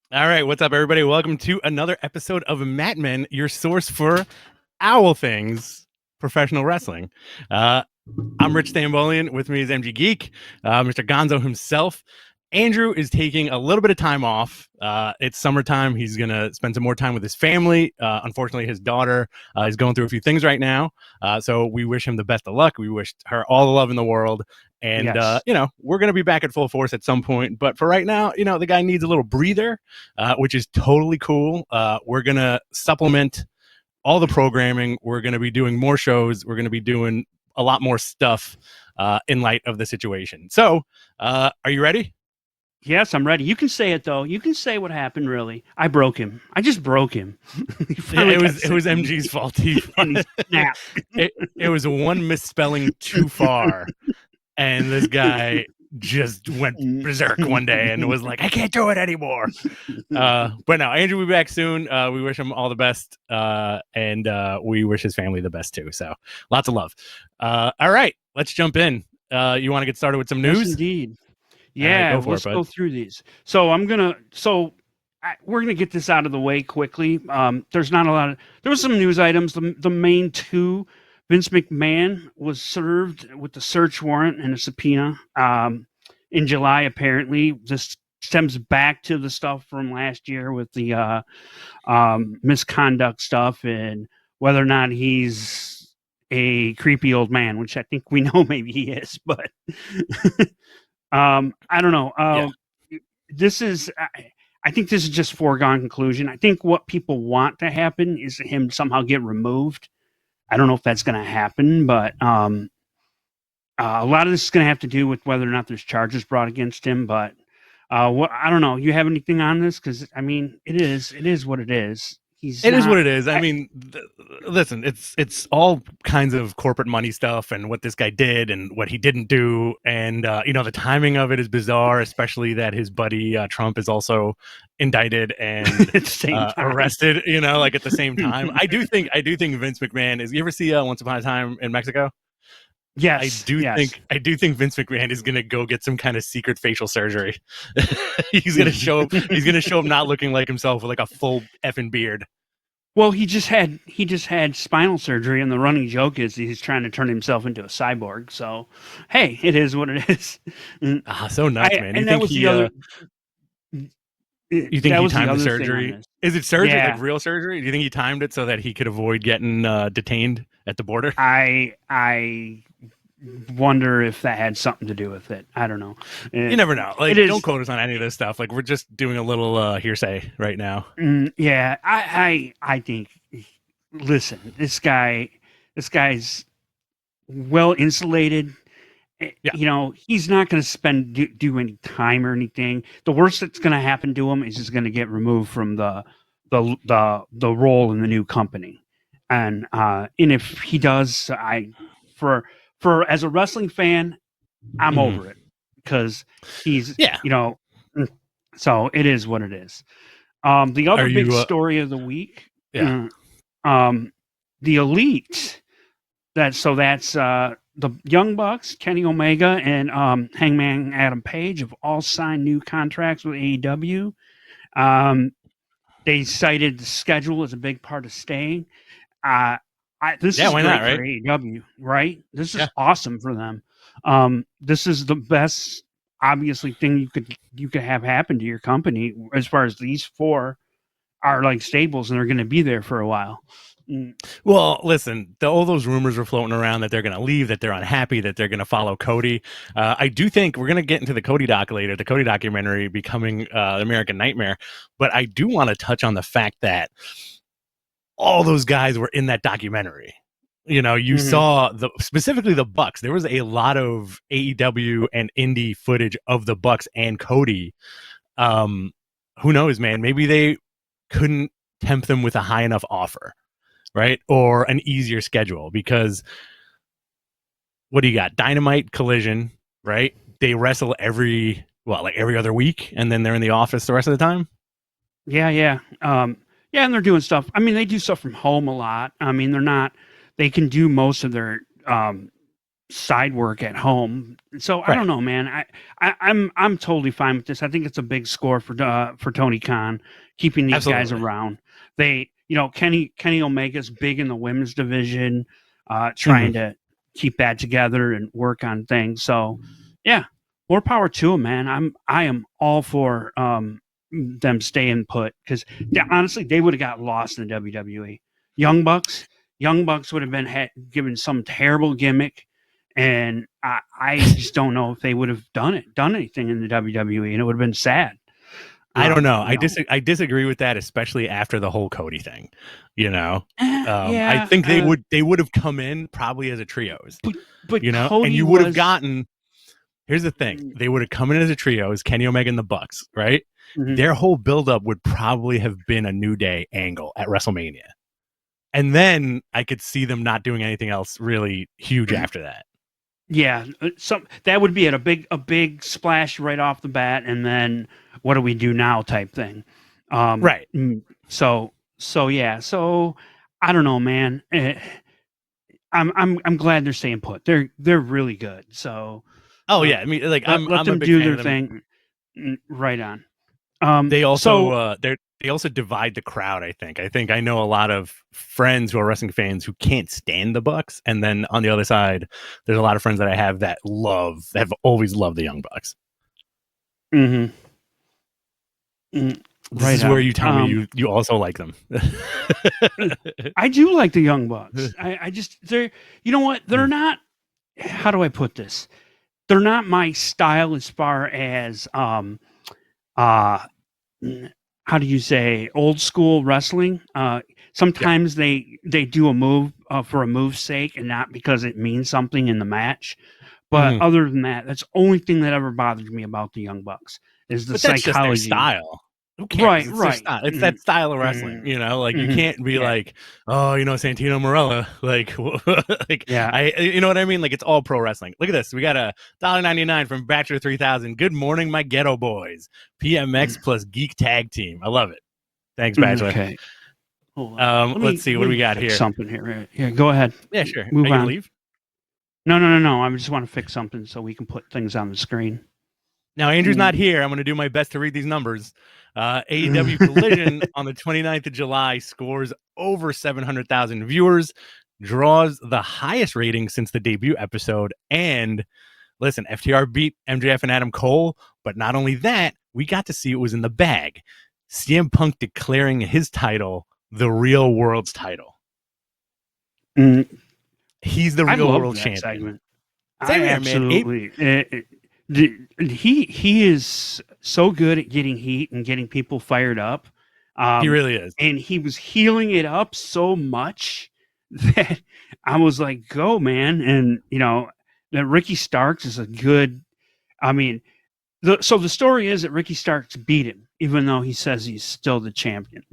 All right, what's up, everybody? Welcome to another episode of Mat Men, your source for owl things, professional wrestling. I'm Rich Stambolian. With me is MG Geek, Mr. Gonzo himself. Andrew is taking a little bit of time off. It's summertime. He's going to spend some more time with his family. Unfortunately, his daughter is going through a few things right now. So we wish him the best of luck. We wish her all the love in the world. And, Yes. We're going to be back at full force at some point. But for right now, the guy needs a little breather, which is totally cool. We're going to supplement all the programming. We're going to be doing more shows. We're going to be doing a lot more stuff in light of the situation. So are you ready? Yes, I'm ready. You can say it though. You can say what happened. Really, I broke him. I just broke him. Yeah, it was MG's fault. He snapped. It was one misspelling too far, and this guy just went berserk one day and was like, I can't do it anymore. But no, Andrew will be back soon. We wish him all the best, and we wish his family the best too. So lots of love. All right, let's jump in. You want to get started with some news? Yes, indeed. Yeah, right, let's go through these. So we're gonna get this out of the way quickly. There's not a lot of. There was some news items. The main two. Vince McMahon was served with the search warrant and a subpoena in July. Apparently, this stems back to the stuff from last year with the misconduct stuff and whether or not he's a creepy old man, which I think we know maybe he is, but I don't know. This is, I think this is just foregone conclusion. I think what people want to happen is him somehow get removed. I don't know if that's going to happen, but a lot of this is going to have to do with whether or not there's charges brought against him. But I don't know. You have anything on this? Because I mean, it is what it is. It is what it is. I mean, listen, it's all kinds of corporate money stuff and what this guy did and what he didn't do. And, the timing of it is bizarre, especially that his buddy Trump is also indicted and arrested, like at the same time. I do think Vince McMahon is, you ever see Once Upon a Time in Mexico? Yes. I do think Vince McMahon is gonna go get some kind of secret facial surgery. He's gonna show up not looking like himself with like a full effing beard. Well, he just had spinal surgery, and the running joke is he's trying to turn himself into a cyborg. So, hey, it is what it is. So nuts, man. And that was the other. You think he timed the surgery? Is it surgery, like real surgery? Do you think he timed it so that he could avoid getting detained at the border? I wonder if that had something to do with it. I don't know. You never know. Like, don't quote us on any of this stuff. Like, we're just doing a little hearsay right now. Yeah, I think. Listen, this guy's well insulated. Yeah. He's not going to do any time or anything. The worst that's going to happen to him is he's going to get removed from the role in the new company. And if he does, for as a wrestling fan, I'm over it because he's so it is what it is. The other big story of the week, the Elite. That's the Young Bucks, Kenny Omega, and Hangman Adam Page have all signed new contracts with AEW. They cited the schedule as a big part of staying. This is great for AEW, right? This is awesome for them. This is the best, obviously, thing you could have happen to your company as far as these four are like stables and they're going to be there for a while. Well, listen, all those rumors were floating around that they're going to leave, that they're unhappy, that they're going to follow Cody. I do think we're going to get into the Cody doc later, the Cody documentary becoming American Nightmare. But I do want to touch on the fact that all those guys were in that documentary. You saw specifically the Bucks. There was a lot of AEW and indie footage of the Bucks and Cody. Who knows, man? Maybe they couldn't tempt them with a high enough offer, right? Or an easier schedule, because what do you got? Dynamite, Collision, right? They wrestle every other week, and then they're in the office the rest of the time. Yeah. And they're doing stuff. I mean, they do stuff from home a lot. I mean, they can do most of their side work at home. So I don't know, man. I'm totally fine with this. I think it's a big score for Tony Khan keeping these guys around. They, Kenny Omega's big in the women's division, trying to keep that together and work on things. So yeah, more power to them, man. I am all for them staying put, because honestly, they would have got lost in the WWE. Young Bucks would have been given some terrible gimmick, and I just don't know if they would have done anything in the WWE, and it would have been sad. I don't know. I disagree with that, especially after the whole Cody thing. I think they would have come in probably as a trios, but Cody, and you would have gotten. Here's the thing: they would have come in as a trios, Kenny Omega and the Bucks, right? Mm-hmm. Their whole buildup would probably have been a New Day angle at WrestleMania, and then I could see them not doing anything else really huge after that. Yeah, that would be a big splash right off the bat, and then what do we do now type thing. Right. So yeah. So I don't know, man. I'm glad they're staying put. They're really good. So. Oh yeah, I mean, like let them a big do fan their thing. Right on. They also they also divide the crowd. I think I know a lot of friends who are wrestling fans who can't stand the Bucks, and then on the other side, there's a lot of friends that I have that have always loved the Young Bucks. Mm-hmm. This is where you tell me you also like them. I do like the Young Bucks. I just they're what they're not. How do I put this? They're not my style as far as how do you say, old school wrestling. Sometimes they do a move for a move's sake and not because it means something in the match. But other than that, that's the only thing that ever bothered me about the Young Bucks is the psychology. That's just their style. Who cares? Right. It's that style of wrestling, you can't be like, oh, Santino Marella, you know what I mean? Like, it's all pro wrestling. Look at this. We got a $1.99 from Bachelor 3000. Good morning, my ghetto boys. PMX plus Geek Tag Team. I love it. Thanks, Bachelor. Okay. Let's see what do we got here. Something here. Yeah, go ahead. Yeah, sure. Move on. Leave? No. I just want to fix something so we can put things on the screen. Now, Andrew's not here. I'm going to do my best to read these numbers. AEW Collision on the 29th of July scores over 700,000 viewers, draws the highest rating since the debut episode. And listen, FTR beat MJF and Adam Cole, but not only that, we got to see it was in the bag. CM Punk declaring his title the real world's title. He's the real world champion. Segment. Absolutely. He is so good at getting heat and getting people fired up. He really is. And he was healing it up so much that I was like, go, man. And, that Ricky Starks is a good, so the story is that Ricky Starks beat him, even though he says he's still the champion.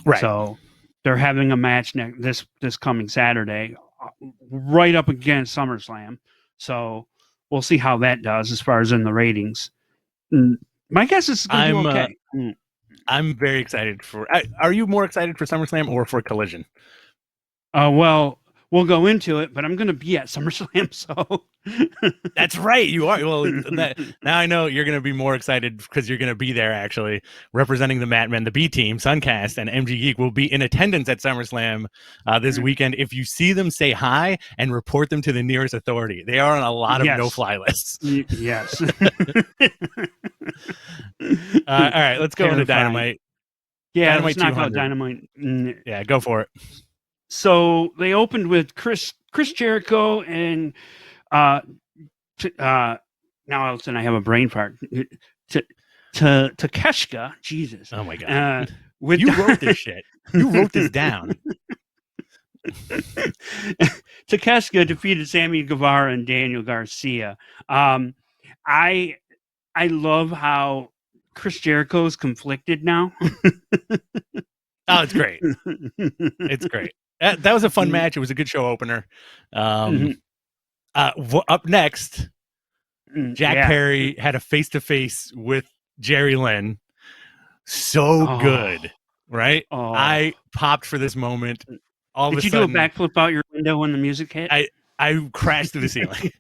Right. So they're having a match this coming Saturday, right up against SummerSlam. So we'll see how that does as far as in the ratings. My guess is it's going to be okay. I'm very excited for. Are you more excited for SummerSlam or for Collision? Well, we'll go into it, but I'm going to be at SummerSlam, so. That's right, you are. Well, now I know you're going to be more excited because you're going to be there, actually, representing the Matmen, the B Team, Suncast, and MG Geek will be in attendance at SummerSlam this weekend. If you see them, say hi and report them to the nearest authority. They are on a lot of no-fly lists. Yes. All right, let's go into Dynamite. Yeah, let's knock out Dynamite. Yeah, go for it. So they opened with Chris Jericho and now all of a sudden I have a brain fart. To Takeshita, Jesus. Oh my God. You wrote this shit. You wrote this down. Takeshita defeated Sammy Guevara and Daniel Garcia. I love how Chris Jericho's conflicted now. Oh, it's great. It's great. That was a fun match. It was a good show opener. Up next, Jack Perry had a face-to-face with Jerry Lynn. So good, right? I popped for this moment. All Did of a you sudden, do a backflip out your window when the music hit? I crashed through the ceiling.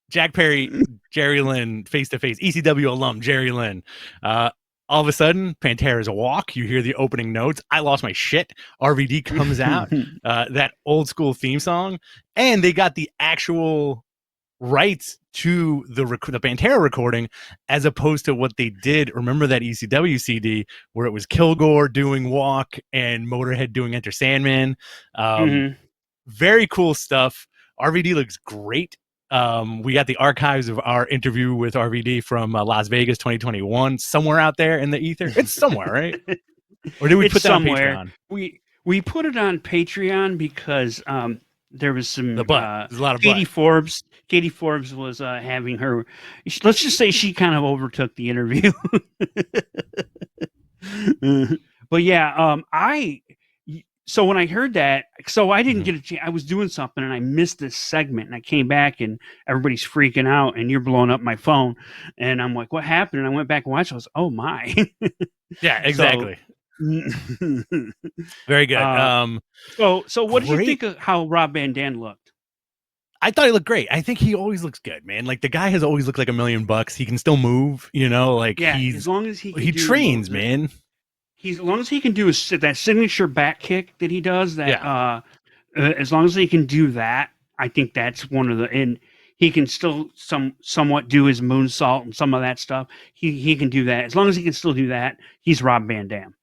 Jack Perry, Jerry Lynn, face to face, ECW alum Jerry Lynn. All of a sudden, Pantera's a walk. You hear the opening notes. I lost my shit. RVD comes out, that old school theme song, and they got the actual rights to the Pantera recording, as opposed to what they did. Remember that ECW CD where it was Kilgore doing Walk and Motorhead doing Enter Sandman. Very cool stuff. RVD looks great. We got the archives of our interview with RVD from Las Vegas 2021 somewhere out there in the ether. It's somewhere, right? Or did we put that somewhere on Patreon? We put it on Patreon because there was some there's a lot of Katie Forbes. Katie Forbes was having her. Let's just say she kind of overtook the interview. But yeah, so when I heard that, so I didn't get a chance. I was doing something and I missed this segment, and I came back and everybody's freaking out and you're blowing up my phone, and I'm like, what happened? And I went back and watched. I was, oh my. Yeah, exactly. Very good. So what did you think of how Rob Van Dam looked? I thought he looked great. I think he always looks good, man. Like, the guy has always looked like $1 million. He can still move, like as long as he trains, man. As long as he can do that signature back kick that he does, as long as he can do that, I think that's one of the, and he can still somewhat do his moonsault and some of that stuff. He can do that. As long as he can still do that, he's Rob Van Dam.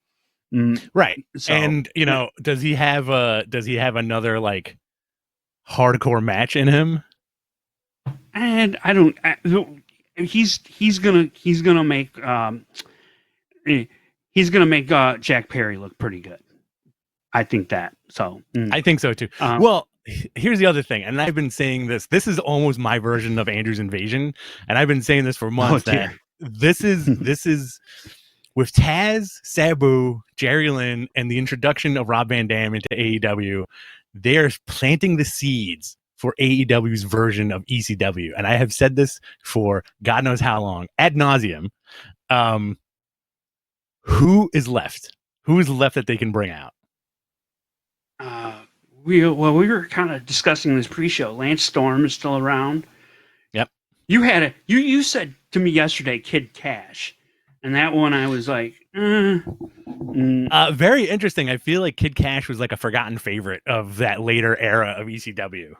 Right. So, and does he have another like hardcore match in him? And I don't. He's gonna make Jack Perry look pretty good. I think that. So I think so too. Well, here's the other thing, and I've been saying this. This is almost my version of Andrew's Invasion, and I've been saying this for months. That this is with Taz, Sabu, Jerry Lynn, and the introduction of Rob Van Dam into AEW. They're planting the seeds for AEW's version of ECW, and I have said this for God knows how long, ad nauseum. Who is left? Who is left that they can bring out? We were kind of discussing this pre-show. Lance Storm is still around. Yep. You said to me yesterday, Kid Cash, and that one I was like, very interesting. I feel like Kid Cash was like a forgotten favorite of that later era of ECW.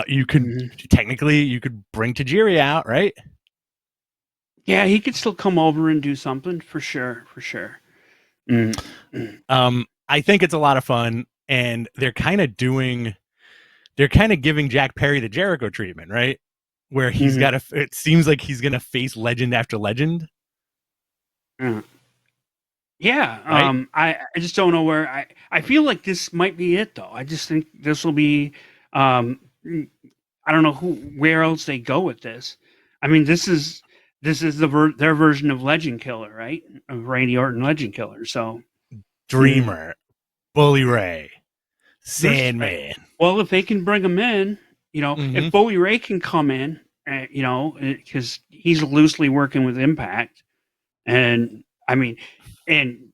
You could technically you could bring Tajiri out, right? Yeah, he could still come over and do something for sure. I think it's a lot of fun, and they're kind of giving Jack Perry the Jericho treatment, right? Where he's got to. It seems like he's gonna face legend after legend. Yeah. Right? I just don't know where. I feel like this might be it, though. I just think this will be. I don't know where else they go with this. I mean, this is their version of Legend Killer, right? Of Randy Orton Legend Killer. So Dreamer, Bully Ray, Sandman. Well, if they can bring him in, if Bully Ray can come in, because he's loosely working with Impact, and I mean, and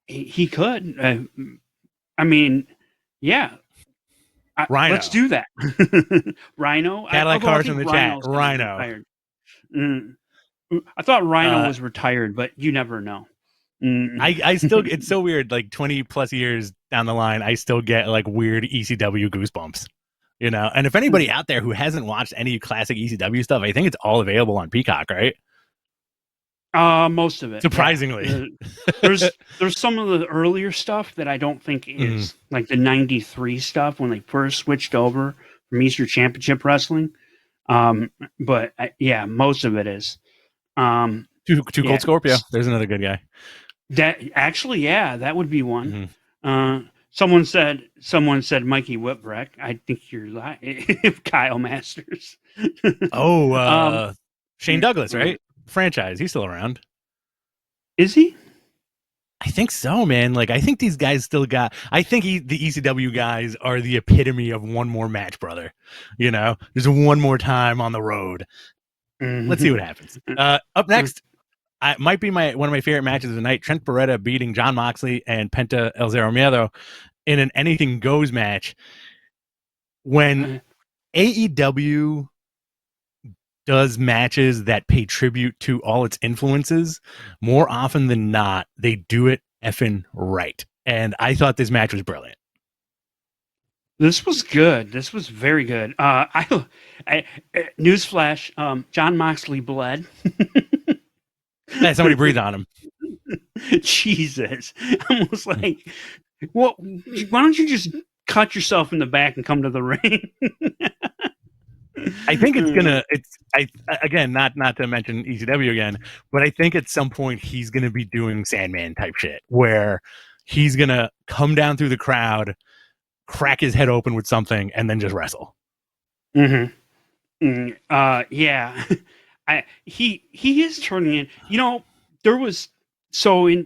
he could. I mean, yeah. Rhino. Let's do that. Rhino. Cadillac Cars in the chat. Rhino. I thought Rhino was retired, but you never know. I still, it's so weird. Like 20 plus years down the line, I still get like weird ECW goosebumps, And if anybody out there who hasn't watched any classic ECW stuff, I think it's all available on Peacock, right? Most of it. Surprisingly. Yeah. There's some of the earlier stuff that I don't think is like the 93 stuff when they first switched over from Easter Championship Wrestling. But yeah, most of it is. Too Cold Scorpio. There's another good guy. That actually, yeah, that would be one. Someone said Mikey Whipwreck. I think you're lying. Kyle Masters. Shane Douglas, right? Franchise. He's still around. Is he? I think so, man. Like, I think these guys still got. I think the ECW guys are the epitome of one more match, brother. There's one more time on the road. Let's see what happens. Up next, might be one of my favorite matches of the night. Trent Beretta beating Jon Moxley and Penta El Zero Miedo in an anything goes match. when AEW does matches that pay tribute to all its influences, more often than not, they do it effing right. And I thought this match was brilliant. This was good. This was very good. Newsflash: Jon Moxley bled. Yeah, somebody breathed on him. Jesus, I was like, "Well, why don't you just cut yourself in the back and come to the ring?" I think again, not to mention ECW again, but I think at some point he's gonna be doing Sandman type shit where he's gonna come down through the crowd, crack his head open with something, and then just wrestle. Yeah. He is turning in. There was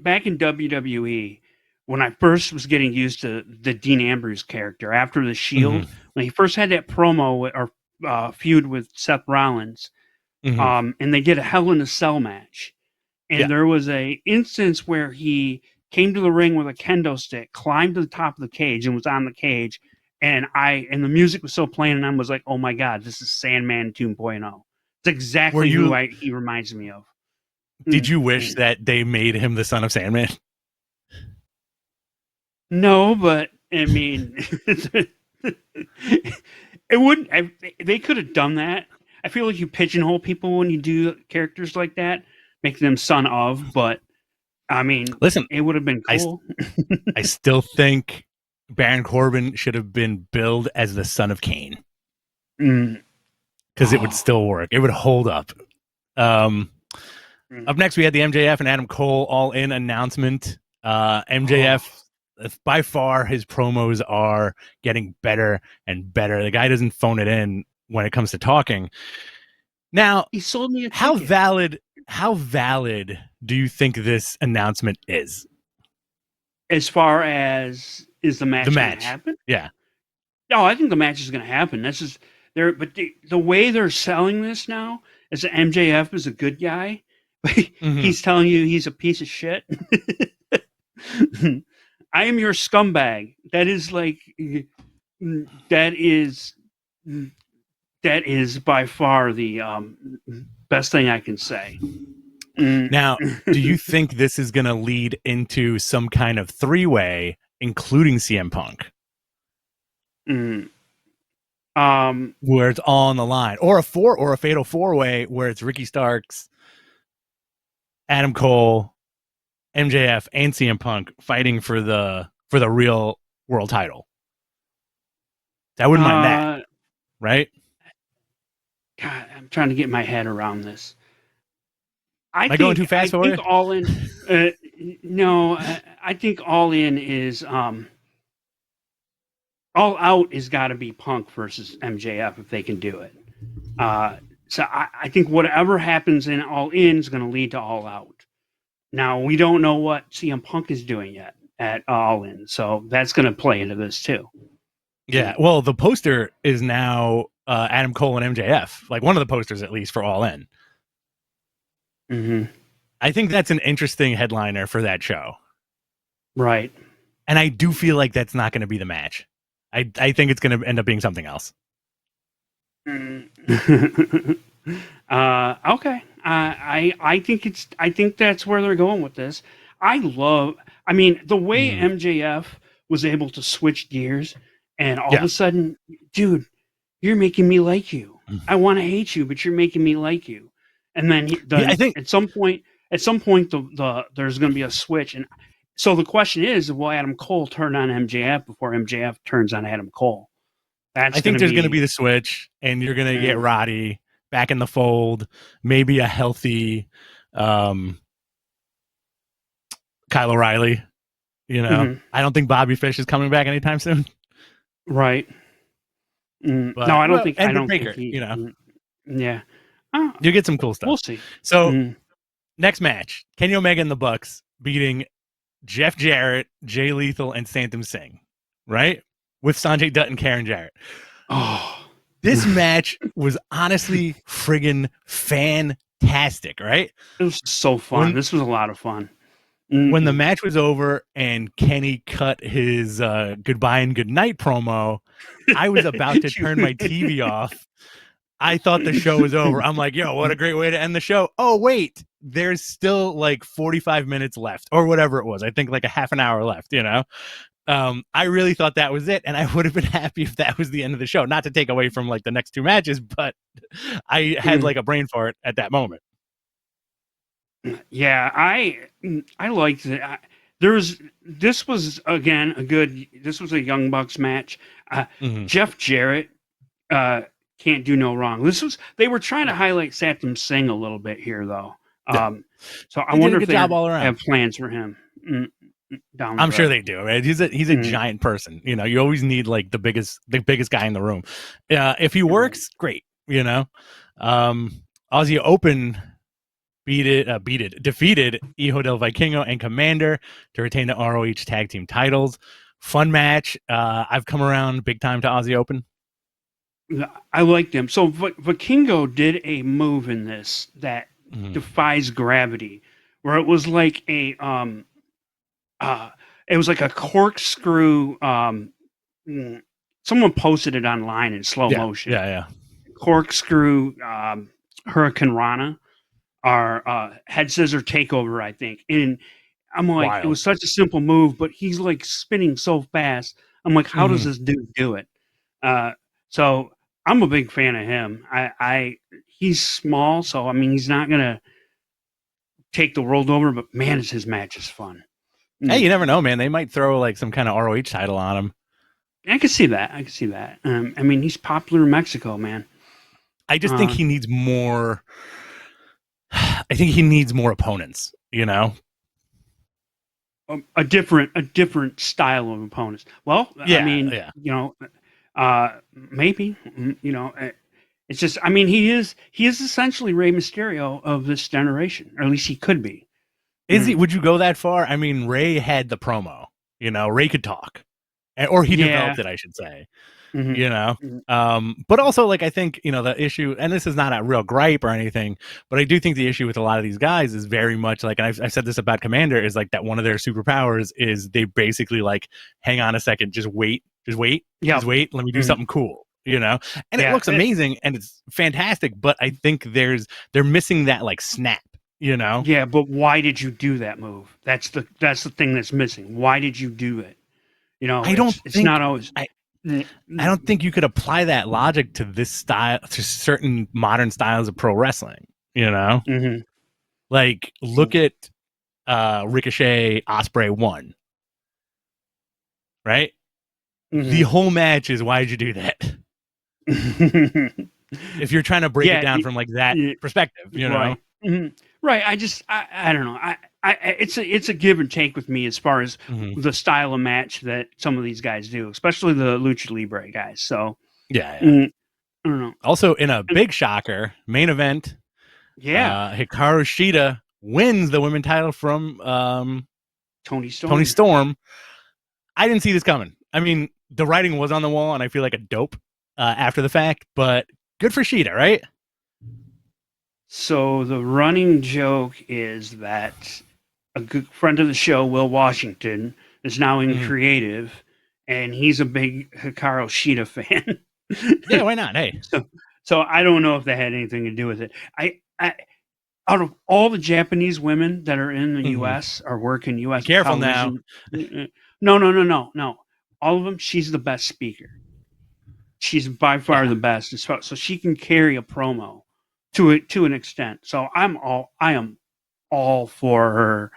back in WWE when I first was getting used to the Dean Ambrose character after the Shield, when he first had that promo or feud with Seth Rollins, and they did a Hell in a Cell match, and there was a instance where he came to the ring with a kendo stick, climbed to the top of the cage, and was on the cage, and the music was still playing, and I was like, "Oh my god, this is Sandman 2.0." It's exactly who he reminds me of. Did you wish that they made him the son of Sandman? No, but I mean, it wouldn't. They could have done that. I feel like you pigeonhole people when you do characters like that, make them son of. But I mean, listen, it would have been cool. I still think Baron Corbin should have been billed as the son of Kane, because it would still work. It would hold up. Up next, we had the MJF and Adam Cole All In announcement. MJF, by far, his promos are getting better and better. The guy doesn't phone it in when it comes to talking. Now, he sold me a ticket. How valid do you think this announcement is? As far as is the match going to happen? Yeah. No, I think the match is going to happen. This is there, but the way they're selling this now is that MJF is a good guy. He's telling you he's a piece of shit. I am your scumbag. That is by far the best thing I can say. Now, do you think this is going to lead into some kind of three-way, including CM Punk? Where it's all on the line, or a fatal four-way where it's Ricky Starks, Adam Cole, MJF, and CM Punk fighting for the real world title. I wouldn't mind that, right? God, I'm trying to get my head around this. Am I going too fast for you? All In. No, I think All In is All Out has got to be Punk versus MJF if they can do it. So I think whatever happens in All In is going to lead to All Out. Now, we don't know what CM Punk is doing yet at All In, so that's going to play into this too. Yeah, well, the poster is now Adam Cole and MJF, like one of the posters at least for All In. I think that's an interesting headliner for that show. Right. And I do feel like that's not going to be the match. I think it's going to end up being something else. Okay. I think that's where they're going with this. The way MJF was able to switch gears and all of a sudden, dude, you're making me like you. I want to hate you, but you're making me like you. And then I think at some point, there's going to be a switch. And so the question is, will Adam Cole turn on MJF before MJF turns on Adam Cole? I think there's going to be the switch, and you're going to get Roddy back in the fold, maybe a healthy Kyle O'Reilly. I don't think Bobby Fish is coming back anytime soon. Right. But, no, I don't think. I don't Baker, think Yeah. You get some cool stuff. We'll see. So next match, Kenny Omega and the Bucks beating Jeff Jarrett, Jay Lethal, and Santam Singh, right? With Sanjay Dutt and Karen Jarrett. Oh, this match was honestly friggin' fantastic, right? It was so fun. This was a lot of fun. when the match was over and Kenny cut his goodbye and goodnight promo, I was about to turn my TV off. I thought the show was over. I'm like, yo, what a great way to end the show. Oh, wait, there's still like 45 minutes left or whatever it was. I think like a half an hour left, you know? I really thought that was it. And I would have been happy if that was the end of the show. Not to take away from like the next two matches, but I had like a brain fart at that moment. Yeah, I liked it. This was again this was a Young Bucks match. Jeff Jarrett can't do no wrong. They were trying to highlight Satnam Singh a little bit here though. So I wonder if they have plans for him. I'm sure they do. Right? He's a giant person. You know, you always need like the biggest guy in the room. If he works, great. You know, Aussie Open defeated Hijo del Vikingo and Commander to retain the ROH tag team titles. Fun match. I've come around big time to Aussie Open. I like them. So Vikingo did a move in this that defies gravity, where it was like a corkscrew. Someone posted it online in slow motion. Yeah. Corkscrew Hurricane Rana. Our head scissor takeover, I think. And I'm like, wild. It was such a simple move, but he's like spinning so fast. I'm like, how does this dude do it? So I'm a big fan of him. He's small, so I mean, he's not gonna take the world over, but man, his match is fun. Hey, you never know, man. They might throw like some kind of ROH title on him. I can see that. I mean, he's popular in Mexico, man. I just think he needs more. I think he needs more opponents, you know, a different style of opponents. Well, I mean, you know, maybe, you know, it's just, I mean, he is essentially Rey Mysterio of this generation, or at least he could be. Is he? Would you go that far? I mean, Rey had the promo, you know, Rey could talk, or he developed it, I should say. You know, but also like I think, you know, the issue, and this is not a real gripe or anything, but I do think the issue with a lot of these guys is very much like, and I've said this about Commander, is like that one of their superpowers is they basically like, hang on a second, just wait, just wait, let me do something cool, you know, and it looks amazing and it's fantastic, but I think they're missing that like snap, you know. Yeah, but why did you do that move? That's the thing that's missing. Why did you do it? You know, it's not always. I don't think you could apply that logic to this style, to certain modern styles of pro wrestling, you know? Like, look at Ricochet Ospreay 1, right? The whole match is, why'd you do that? If you're trying to break it down from like that perspective, you know? Right. I don't know. It's a give and take with me as far as the style of match that some of these guys do, especially the Lucha Libre guys. So I don't know. Also, in a big shocker, main event, Hikaru Shida wins the women's title from Tony Storm. I didn't see this coming. I mean, the writing was on the wall, and I feel like a dope after the fact, but good for Shida, right? So the running joke is that a good friend of the show, Will Washington, is now in creative, and he's a big Hikaru Shida fan. Yeah, why not? Hey, so I don't know if that had anything to do with it. I out of all the Japanese women that are in the U.S. or work in U.S. Careful television, now. No. All of them. She's the best speaker. She's by far the best, so she can carry a promo to an extent. So I am all for her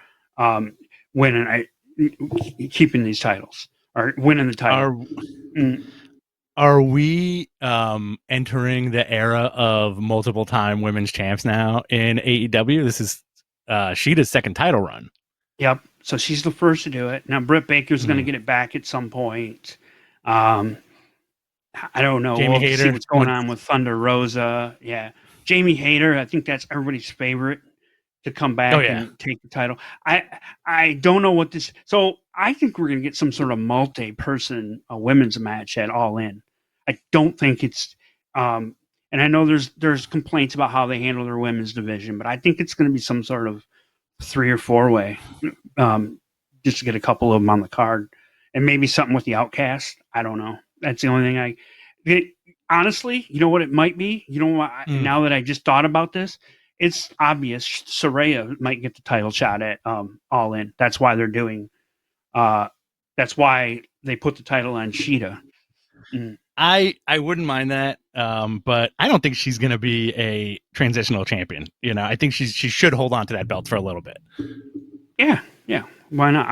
winning, keeping these titles or winning the title. Are we entering the era of multiple time women's champs now in AEW? This is Shida's second title run. Yep. So she's the first to do it. Now Britt Baker's going to get it back at some point. I don't know. Jamie Hayter, see what's going on with Thunder Rosa. Yeah. Jamie Hayter, I think that's everybody's favorite to come back and take the title. I don't know what this. So I think we're going to get some sort of multi-person women's match at All In. I don't think it's. And I know there's complaints about how they handle their women's division, but I think it's going to be some sort of 3 or 4 way, just to get a couple of them on the card, and maybe something with the Outcast. I don't know. That's the only thing honestly, you know what it might be? You know what? Now that I just thought about this, it's obvious Saraya might get the title shot at All In. That's why they're doing. That's why they put the title on Shida. I wouldn't mind that, but I don't think she's going to be a transitional champion. I think she should hold on to that belt for a little bit. Yeah. Why not?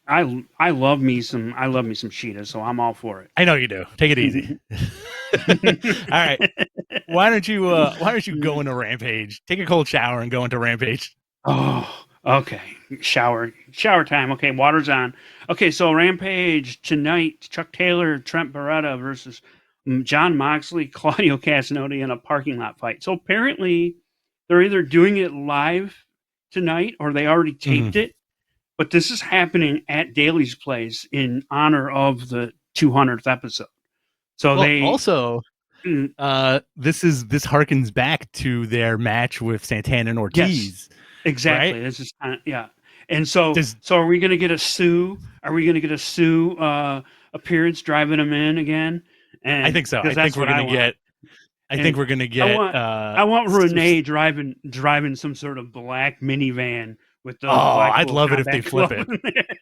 I love me some Shida, so I'm all for it. I know you do. Take it easy. All right. Why don't you go into Rampage? Take a cold shower and go into Rampage. Oh, okay. Shower time. Okay, water's on. Okay, so Rampage tonight, Chuck Taylor, Trent Beretta versus Jon Moxley, Claudio Castagnoli in a parking lot fight. So apparently they're either doing it live tonight or they already taped it. But this is happening at Daly's place in honor of the 200th episode. So they also this harkens back to their match with Santana and Ortiz. Yes, exactly. Right? This is and so are we going to get a Sue? Are we going to get a Sue appearance driving them in again? And I think so. I think we're going to get. I want Renee driving some sort of black minivan with those. I'd love it if they flip it.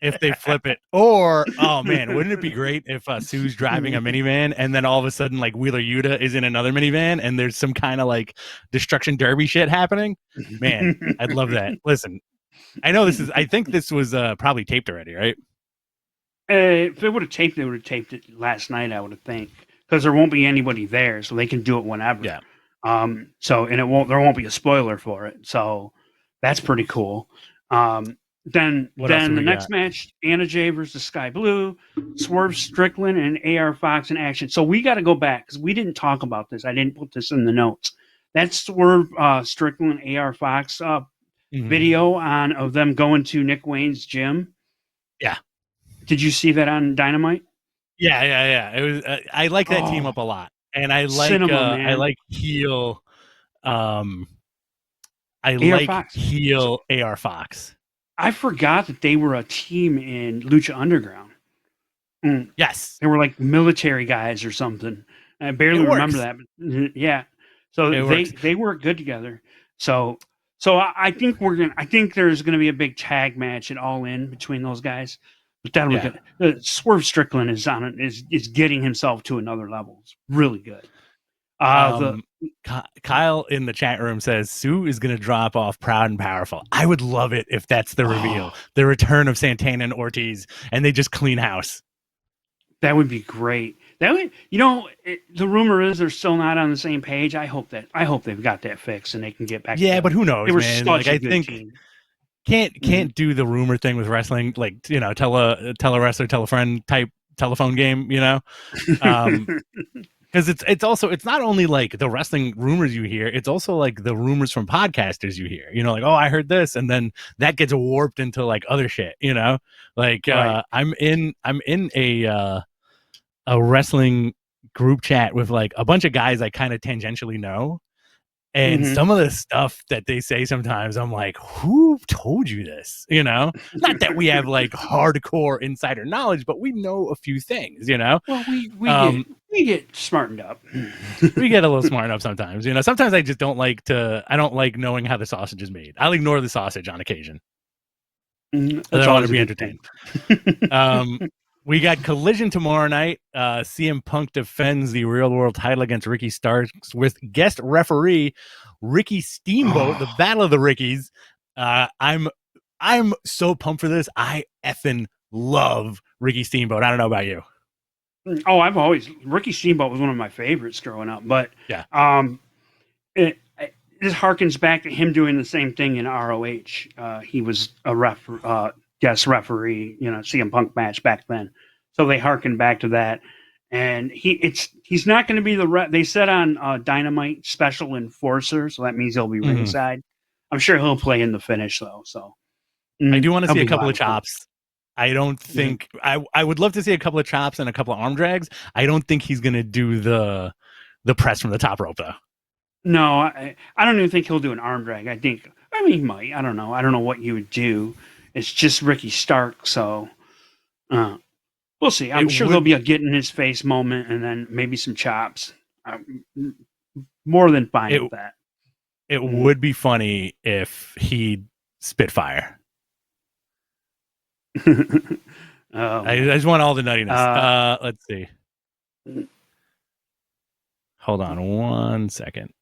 If they flip it, or man, wouldn't it be great if Sue's driving a minivan and then all of a sudden like Wheeler Yuta is in another minivan and there's some kind of like destruction derby shit happening? Man, I'd love that. Listen, I know this is. I think this was probably taped already, right? If it would have taped, they would have taped it last night. I would have think because there won't be anybody there, so they can do it whenever. Yeah. So there won't be a spoiler for it. So that's pretty cool. Then the next match, Anna Jay versus Sky Blue, Swerve Strickland and AR Fox in action. So we got to go back because we didn't talk about this. I didn't put this in the notes. That Swerve Strickland AR Fox video of them going to Nick Wayne's gym. Yeah. Did you see that on Dynamite? Yeah. It was. I like that team up a lot, and I like I like heel. I like Fox. Heel AR Fox. I forgot that they were a team in Lucha Underground. Yes. They were like military guys or something. I barely remember that. But yeah. So they work good together. So I think there's gonna be a big tag match at All In between those guys. But that'll be good. Swerve Strickland is getting himself to another level. It's really good. Kyle in the chat room says Sue is going to drop off proud and powerful. I would love it if that's the reveal, the return of Santana and Ortiz, and they just clean house. That would be great. That would, the rumor is they're still not on the same page. I hope they've got that fixed and they can get back. Yeah, but who knows, man? Like, I think team. Can't do the rumor thing with wrestling, like tell a wrestler, tell a friend type telephone game, because it's also, it's not only like the wrestling rumors you hear, it's also like the rumors from podcasters you hear, like, oh, I heard this, and then that gets warped into like other shit, like right. I'm in a wrestling group chat with like a bunch of guys I kind of tangentially know, and some of the stuff that they say sometimes I'm like, who told you this? Not that we have like hardcore insider knowledge, but we know a few things, Well, we get smartened up. We get a little smartened up sometimes, Sometimes I just don't like knowing how the sausage is made. I'll ignore the sausage on occasion. I want to be entertained. We got Collision tomorrow night. CM Punk defends the Real World title against Ricky Starks with guest referee Ricky Steamboat. The Battle of the Rickies. I'm so pumped for this. I effing love Ricky Steamboat. I don't know about you. Oh, Ricky Steamboat was one of my favorites growing up. But yeah, it harkens back to him doing the same thing in ROH. He was a guest referee, CM Punk match back then. So they harken back to that. And he's not going to be they said on Dynamite special enforcer, so that means he'll be ringside. I'm sure he'll play in the finish though. So I do want to see a couple of chops. I don't think I would love to see a couple of chops and a couple of arm drags. I don't think he's going to do the press from the top rope though. No, I don't even think he'll do an arm drag. I think I mean, he might. I don't know. I don't know what you would do. It's just Ricky Stark, so we'll see. I'm sure there'll be a get in his face moment, and then maybe some chops. More than fine with that. It would be funny if he spit fire. I just want all the nuttiness. Let's see. Hold on 1 second.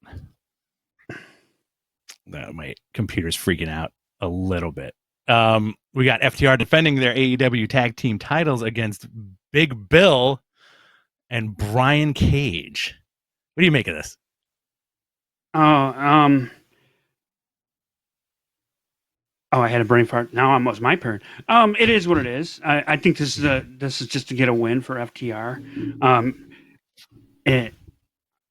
My computer's freaking out a little bit. We got FTR defending their AEW tag team titles against Big Bill and Brian Cage. What do you make of this? I had a brain fart. Now it was my turn. It is what it is. I think this is just to get a win for FTR.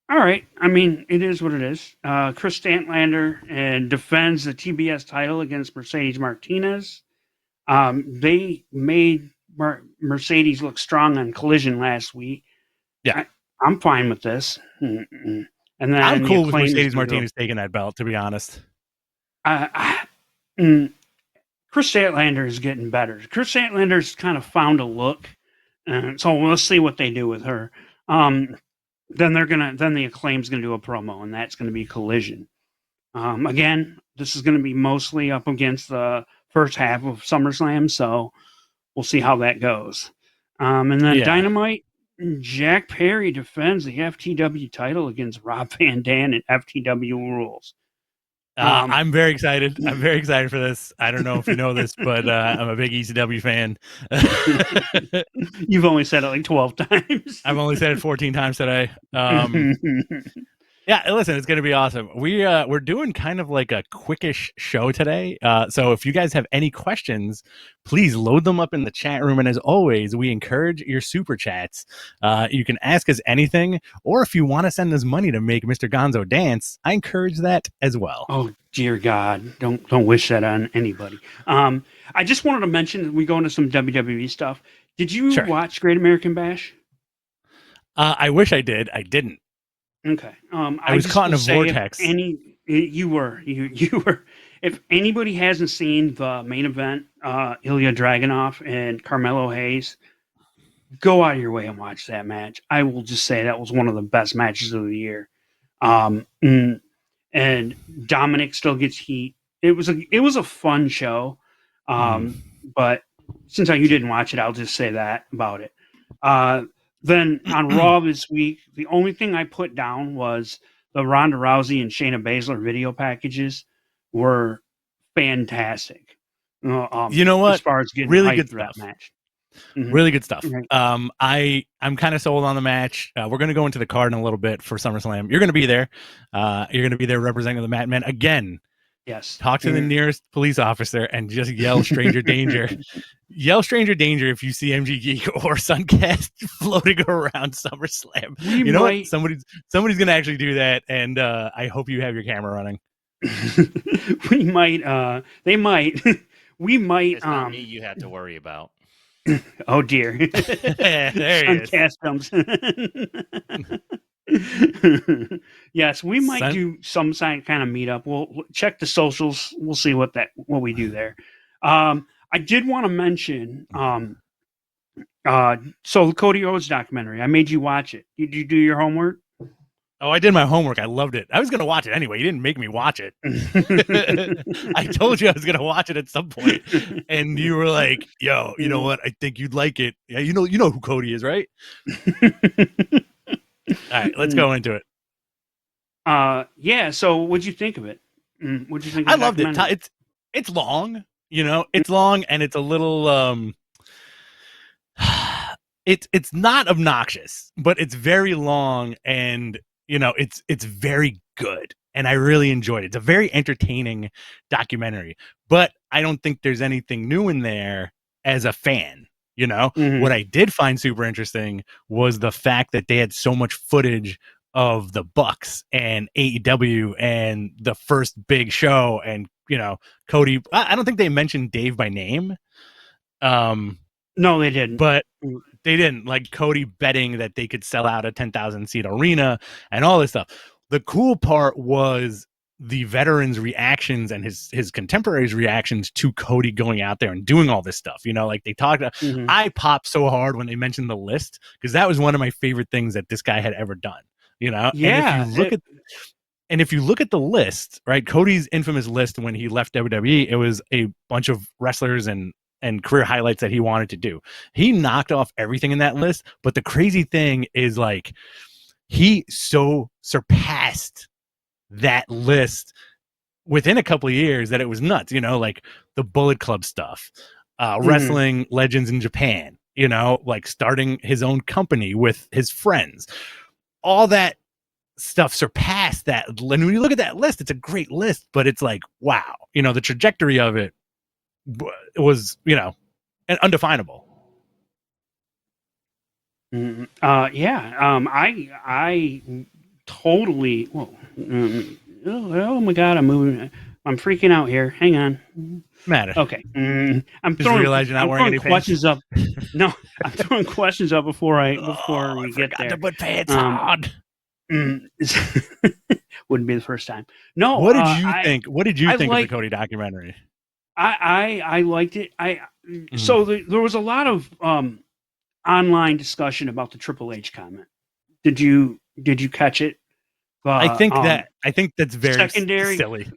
All right. I mean, it is what it is. Chris Statlander defends the TBS title against Mercedes Martinez. They made Mercedes look strong on Collision last week. Yeah, I'm fine with this. And then I'm cool with Mercedes Martinez taking that belt, to be honest. Chris Statlander is getting better. Chris Statlander's kind of found a look, so we'll see what they do with her. Then the Acclaim's gonna do a promo, and that's gonna be Collision. Again, this is gonna be mostly up against the first half of SummerSlam, so we'll see how that goes. And then Dynamite, Jack Perry defends the FTW title against Rob Van Dam and FTW Rules. I'm very excited. I'm very excited for this. I don't know if you know this, but I'm a big ECW fan. You've only said it like 12 times. I've only said it 14 times today. Yeah, listen, it's going to be awesome. We're doing kind of like a quickish show today. So if you guys have any questions, please load them up in the chat room. And as always, we encourage your super chats. You can ask us anything, or if you want to send us money to make Mr. Gonzo dance, I encourage that as well. Oh, dear God. Don't wish that on anybody. I just wanted to mention, we go into some WWE stuff. Did you watch Great American Bash? I wish I did. I didn't. Okay. I was caught in a vortex. You were. If anybody hasn't seen the main event, Ilya Dragunov and Carmelo Hayes, go out of your way and watch that match. I will just say that was one of the best matches of the year. And Dominic still gets heat. It was a fun show. But since you didn't watch it, I'll just say that about it. Then on Raw this week, the only thing I put down was the Ronda Rousey and Shayna Baszler video packages were fantastic. You know what? As far as getting really hyped good for stuff. that match. Really good stuff. Right. I'm kind of sold on the match. We're going to go into the card in a little bit for SummerSlam. You're going to be there. You're going to be there representing the Mat Men again. Yes. Talk to the nearest police officer and just yell stranger danger. Yell stranger danger if you see MG Geek or Suncast floating around SummerSlam. You know what? Somebody's going to actually do that, and I hope you have your camera running. We might. They might. We might. It's not me you have to worry about. Oh dear. There he is. Suncast comes. Yes, we might do some kind of meetup. We'll check the socials. We'll see what we do there. I did want to mention so the Cody Rhodes documentary. I made you watch it. Did you do your homework? Oh, I did my homework. I loved it. I was going to watch it anyway. You didn't make me watch it. I told you I was going to watch it at some point, and you were like, "Yo, you know what? I think you'd like it." Yeah, you know who Cody is, right? All right, let's go into it. Yeah. So, what'd you think of it? What'd you think? I loved it. It's long. It's long, and it's a little. It's not obnoxious, but it's very long, and it's very good, and I really enjoyed it. It's a very entertaining documentary, but I don't think there's anything new in there as a fan. What I did find super interesting was the fact that they had so much footage of the Bucks and AEW and the first big show, and Cody. I don't think they mentioned Dave by name. No, they didn't. But they didn't, like Cody betting that they could sell out a 10,000 seat arena and all this stuff. The cool part was the veterans' reactions and his contemporaries' reactions to Cody going out there and doing all this stuff. You know, like they talked. I popped so hard when they mentioned the list because that was one of my favorite things that this guy had ever done. You know, Yeah. And if you look at the list, right, Cody's infamous list when he left WWE, it was a bunch of wrestlers and career highlights that he wanted to do. He knocked off everything in that list. But the crazy thing is, like, he so surpassed that list within a couple of years that it was nuts. You know, like the Bullet Club stuff, wrestling legends in Japan, you know, like starting his own company with his friends, all that stuff surpassed that. And when you look at that list, it's a great list, but it's like, wow, you know, the trajectory of it was, you know, undefinable. I totally. Whoa. Oh my God! I'm moving. I'm freaking out here. Hang on. Matter. Okay. I'm Just throwing. realize you're not I'm wearing throwing any questions pants. up. No, I'm throwing questions up before we get there. To put pants on. Wouldn't be the first time. No. What did you think? What did you think of the like- Cody documentary? I liked it. So there was a lot of online discussion about the Triple H comment. Did you catch it? I think that's very secondary silly.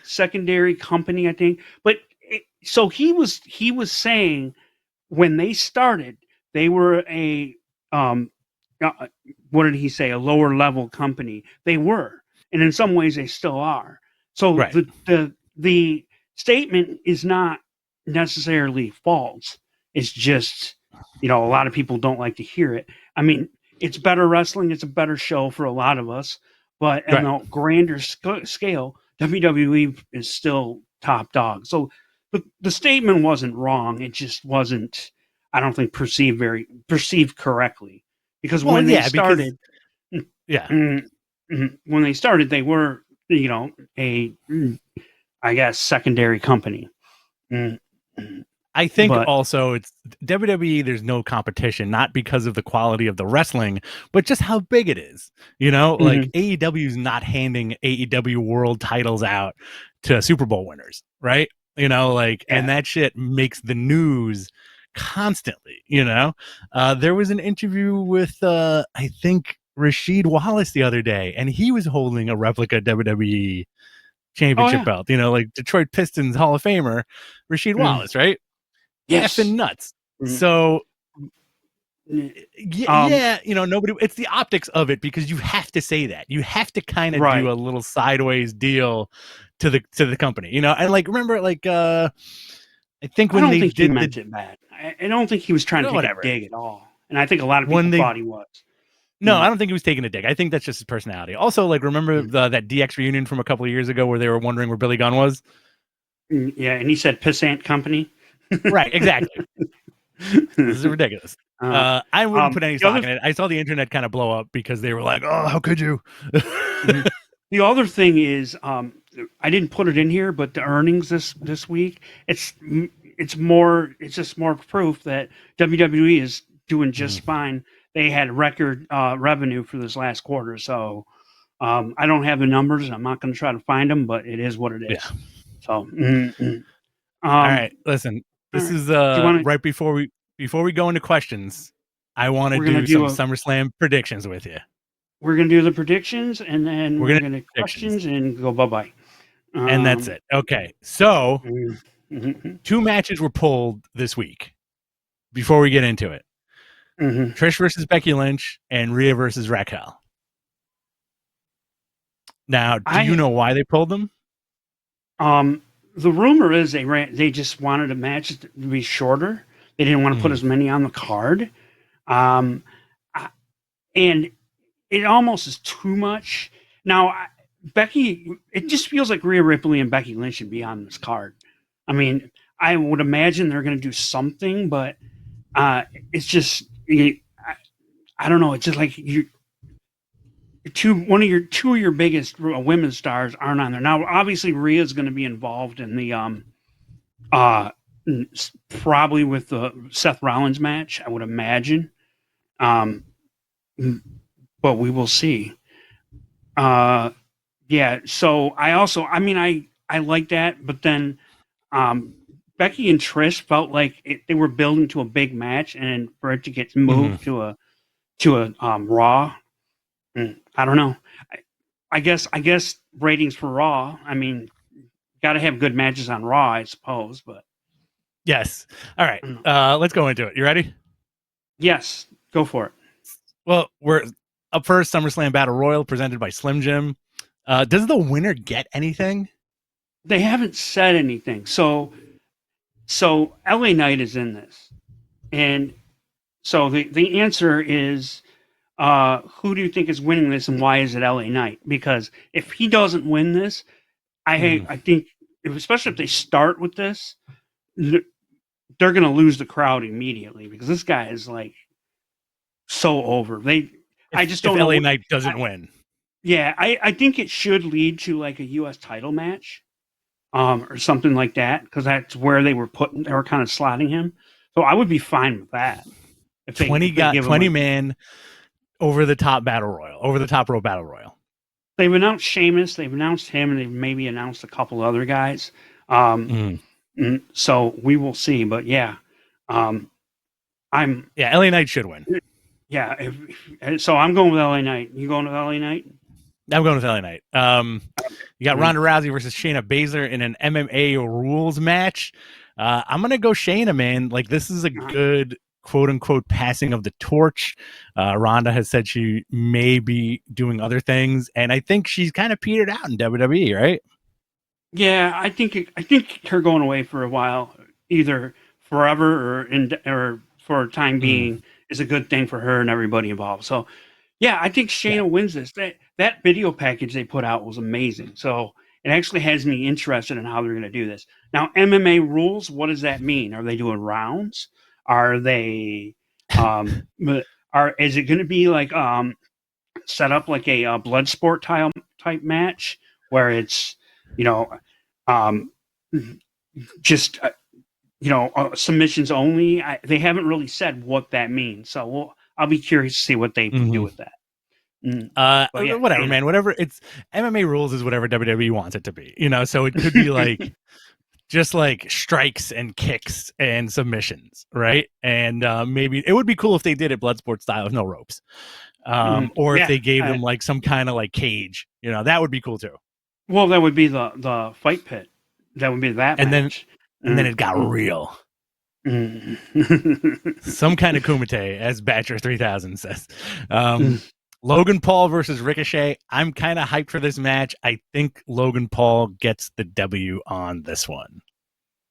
Secondary company, I think. But so he was saying when they started, they were a what did he say? A lower level company. They were, and in some ways they still are. So Right. the statement is not necessarily false. It's just, you know, a lot of people don't like to hear it. I mean, it's better wrestling. It's a better show for a lot of us. But on a grander scale, WWE is still top dog. So the statement wasn't wrong. It just wasn't, I don't think, perceived correctly. Because when they started, when they started, they were, you know, I guess, secondary company. I think also it's WWE, there's no competition, not because of the quality of the wrestling, but just how big it is. You know, like AEW is not handing AEW world titles out to Super Bowl winners, right? You know, like, and that shit makes the news constantly, you know? There was an interview with, I think, Rasheed Wallace the other day, and he was holding a replica WWE championship belt, you know, like Detroit Pistons Hall of Famer Rasheed Wallace, right? Yes. Effing nuts. So yeah, you know, nobody, it's the optics of it, because you have to say that. You have to kind of do a little sideways deal to the company, you know? And like, remember, like, I think when I don't they think did he meant it bad. I don't think he was trying to take a dig at all. And I think a lot of people thought he was. No, I don't think he was taking a dig. I think that's just his personality. Also, like, remember that DX reunion from a couple of years ago where they were wondering where Billy Gunn was? Yeah, and he said Pissant Company. Right, exactly. This is ridiculous. I wouldn't put any stock in it. I saw the internet kind of blow up because they were like, "Oh, how could you?" The other thing is, I didn't put it in here, but the earnings this week, it's just more proof that WWE is doing just fine. They had record revenue for this last quarter, so I don't have the numbers. I'm not going to try to find them, but it is what it is. Yeah. So, all right, listen. This is right before we go into questions. I want to do some SummerSlam predictions with you. We're going to do the predictions, and then we're going to questions and go bye-bye. And that's it. Okay, so 2 matches were pulled this week. Before we get into it, Trish versus Becky Lynch and Rhea versus Raquel. Now, do you know why they pulled them? The rumor is they just wanted a match to be shorter. They didn't want to put as many on the card. And it almost is too much. Now, Becky, it just feels like Rhea Ripley and Becky Lynch should be on this card. I mean, I would imagine they're going to do something, but it's just, I don't know. It's just like two of your biggest women's stars aren't on there. Now, obviously, Rhea's going to be involved in the probably with the Seth Rollins match, I would imagine. But we will see. Yeah. So I like that, but then Becky and Trish felt like they were building to a big match, and for it to get moved to a Raw, I don't know. I guess ratings for Raw. I mean, got to have good matches on Raw, I suppose. But Yes. All right. Let's go into it. You ready? yes, go for it. Well, we're up first. SummerSlam Battle Royal presented by Slim Jim. Does the winner get anything? They haven't said anything. So LA Knight is in this, and so the answer is. Who do you think is winning this, and why is it LA Knight? Because if he doesn't win this, I think, especially if they start with this, they're going to lose the crowd immediately because this guy is like so over. I just don't if know. LA Knight doesn't win. Yeah, I think it should lead to like a U.S. title match, or something like that, because that's where they were kind of slotting him. So I would be fine with that. If 20 man. Over the top battle royal, over the top rope battle royal. They've announced Sheamus, they've announced him, and they've maybe announced a couple other guys. So we will see. But yeah, LA Knight should win. Yeah, so I'm going with LA Knight. You going with LA Knight? I'm going with LA Knight. You got Ronda Rousey versus Shayna Baszler in an MMA rules match. I'm gonna go Shayna, man. Like, this is a good quote unquote passing of the torch. Ronda has said she may be doing other things, and I think she's kind of petered out in WWE, right? Yeah, I think her going away for a while, either forever or for a time being, is a good thing for her and everybody involved. So yeah, I think Shayna wins this. That video package they put out was amazing. So it actually has me interested in how they're going to do this. Now, MMA rules, what does that mean? Are they doing rounds? Are they is it going to be like set up like a blood sport type match where it's just submissions only? They haven't really said what that means, so I'll be curious to see what they do with that. Whatever, man. Whatever. It's MMA rules is whatever WWE wants it to be. So it could be like just like strikes and kicks and submissions, right? And maybe it would be cool if they did it Bloodsport style with no ropes, or if they gave them like some kind of like cage. That would be cool too. Well, that would be the fight pit. That would be that. And match. then it got real. Some kind of kumite, as Batcher 3000 says. Logan Paul versus Ricochet. I'm kind of hyped for this match. I think Logan Paul gets the W on this one.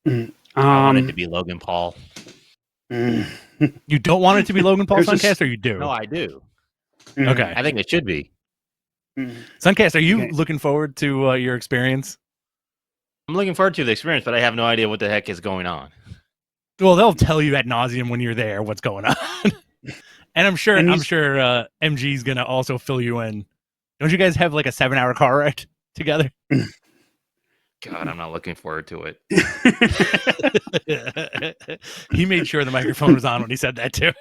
I want it to be Logan Paul. You don't want it to be Logan Paul, Suncast, or you do? No, I do. Okay. I think it should be. Suncast, are you looking forward to your experience? I'm looking forward to the experience, but I have no idea what the heck is going on. Well, they'll tell you ad nauseum when you're there what's going on. And I'm sure MG's gonna also fill you in. Don't you guys have like a 7-hour car ride together? God, I'm not looking forward to it. He made sure the microphone was on when he said that too.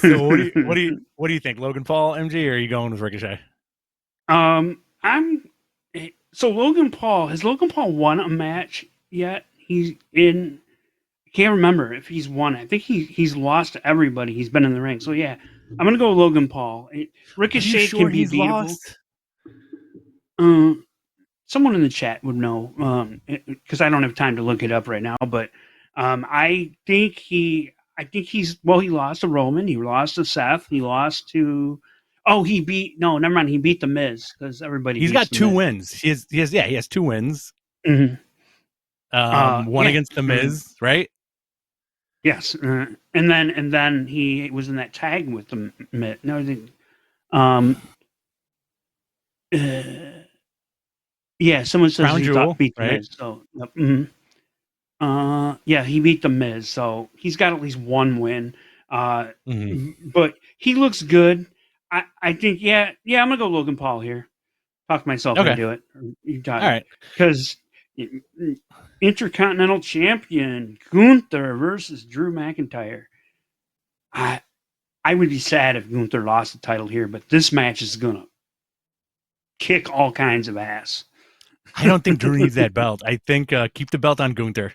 So what do you think, Logan Paul, MG, or are you going with Ricochet? Logan Paul, has Logan Paul won a match yet? He's in. I can't remember if he's won. I think he's lost to everybody. He's been in the ring. So yeah, I'm gonna go with Logan Paul. Ricochet can be beatable. Someone in the chat would know, because I don't have time to look it up right now. But I think he lost to Roman. He lost to Seth. He lost to. Oh, he beat. No, never mind. He beat the Miz because everybody. He's got 2 wins. He has 2 wins. Mm-hmm. One against the Miz, right? Yes, and then he was in that tag with the Miz. No, someone says Crown he Jewel, beat the right? Miz. So, he beat the Miz, so he's got at least 1 win. But he looks good. I think, I'm gonna go Logan Paul here. Talk myself into it. All right, because Intercontinental Champion Gunther versus Drew McIntyre. I would be sad if Gunther lost the title here, but this match is gonna kick all kinds of ass. I don't think Drew needs that belt. I think keep the belt on Gunther.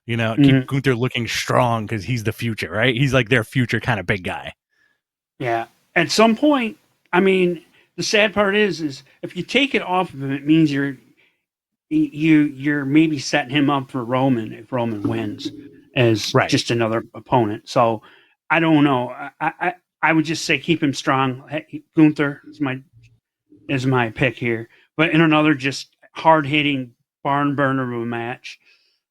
Keep Gunther looking strong because he's the future, right? He's like their future kind of big guy. Yeah. At some point, I mean, the sad part is if you take it off of him, it means you're maybe setting him up for Roman if Roman wins as just another opponent. So I don't know. I would just say keep him strong. Gunther is my pick here, but in another just hard hitting barn burner of a match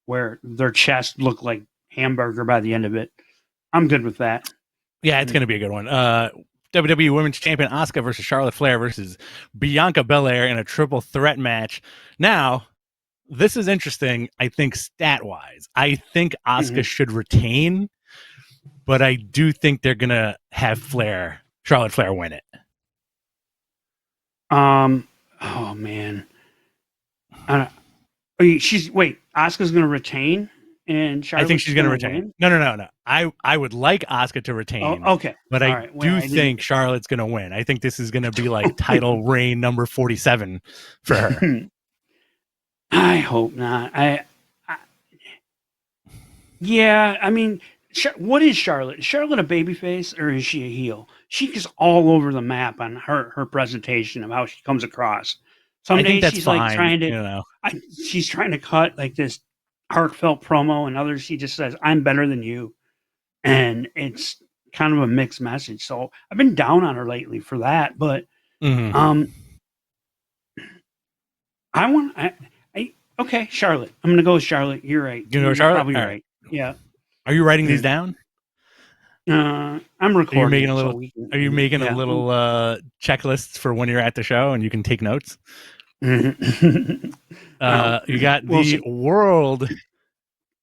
where their chest looked like hamburger by the end of it. I'm good with that. Yeah, it's going to be a good one. WWE Women's Champion Asuka versus Charlotte Flair versus Bianca Belair in a triple threat match. Now, this is interesting, I think, stat-wise. I think Asuka should retain, but I do think they're going to have Charlotte Flair win it. Oh, man. Asuka's going to retain? And Charlotte's I think she's going to retain. Win? No. I would like Asuka to retain. Oh, okay. But I think Charlotte's going to win. I think this is going to be like title reign number 47 for her. I hope not. I mean, what is Charlotte? Is Charlotte a babyface or is she a heel? She's all over the map on her presentation of how she comes across. Some days she's fine, like trying to, she's trying to cut like this heartfelt promo, and others she just says, "I'm better than you," and it's kind of a mixed message. So I've been down on her lately for that, but okay, Charlotte. I'm gonna go with Charlotte. You're right. You're Charlotte? Probably right. Yeah. Are you writing these down? I'm recording. Are you making a little checklists for when you're at the show and you can take notes? You got the world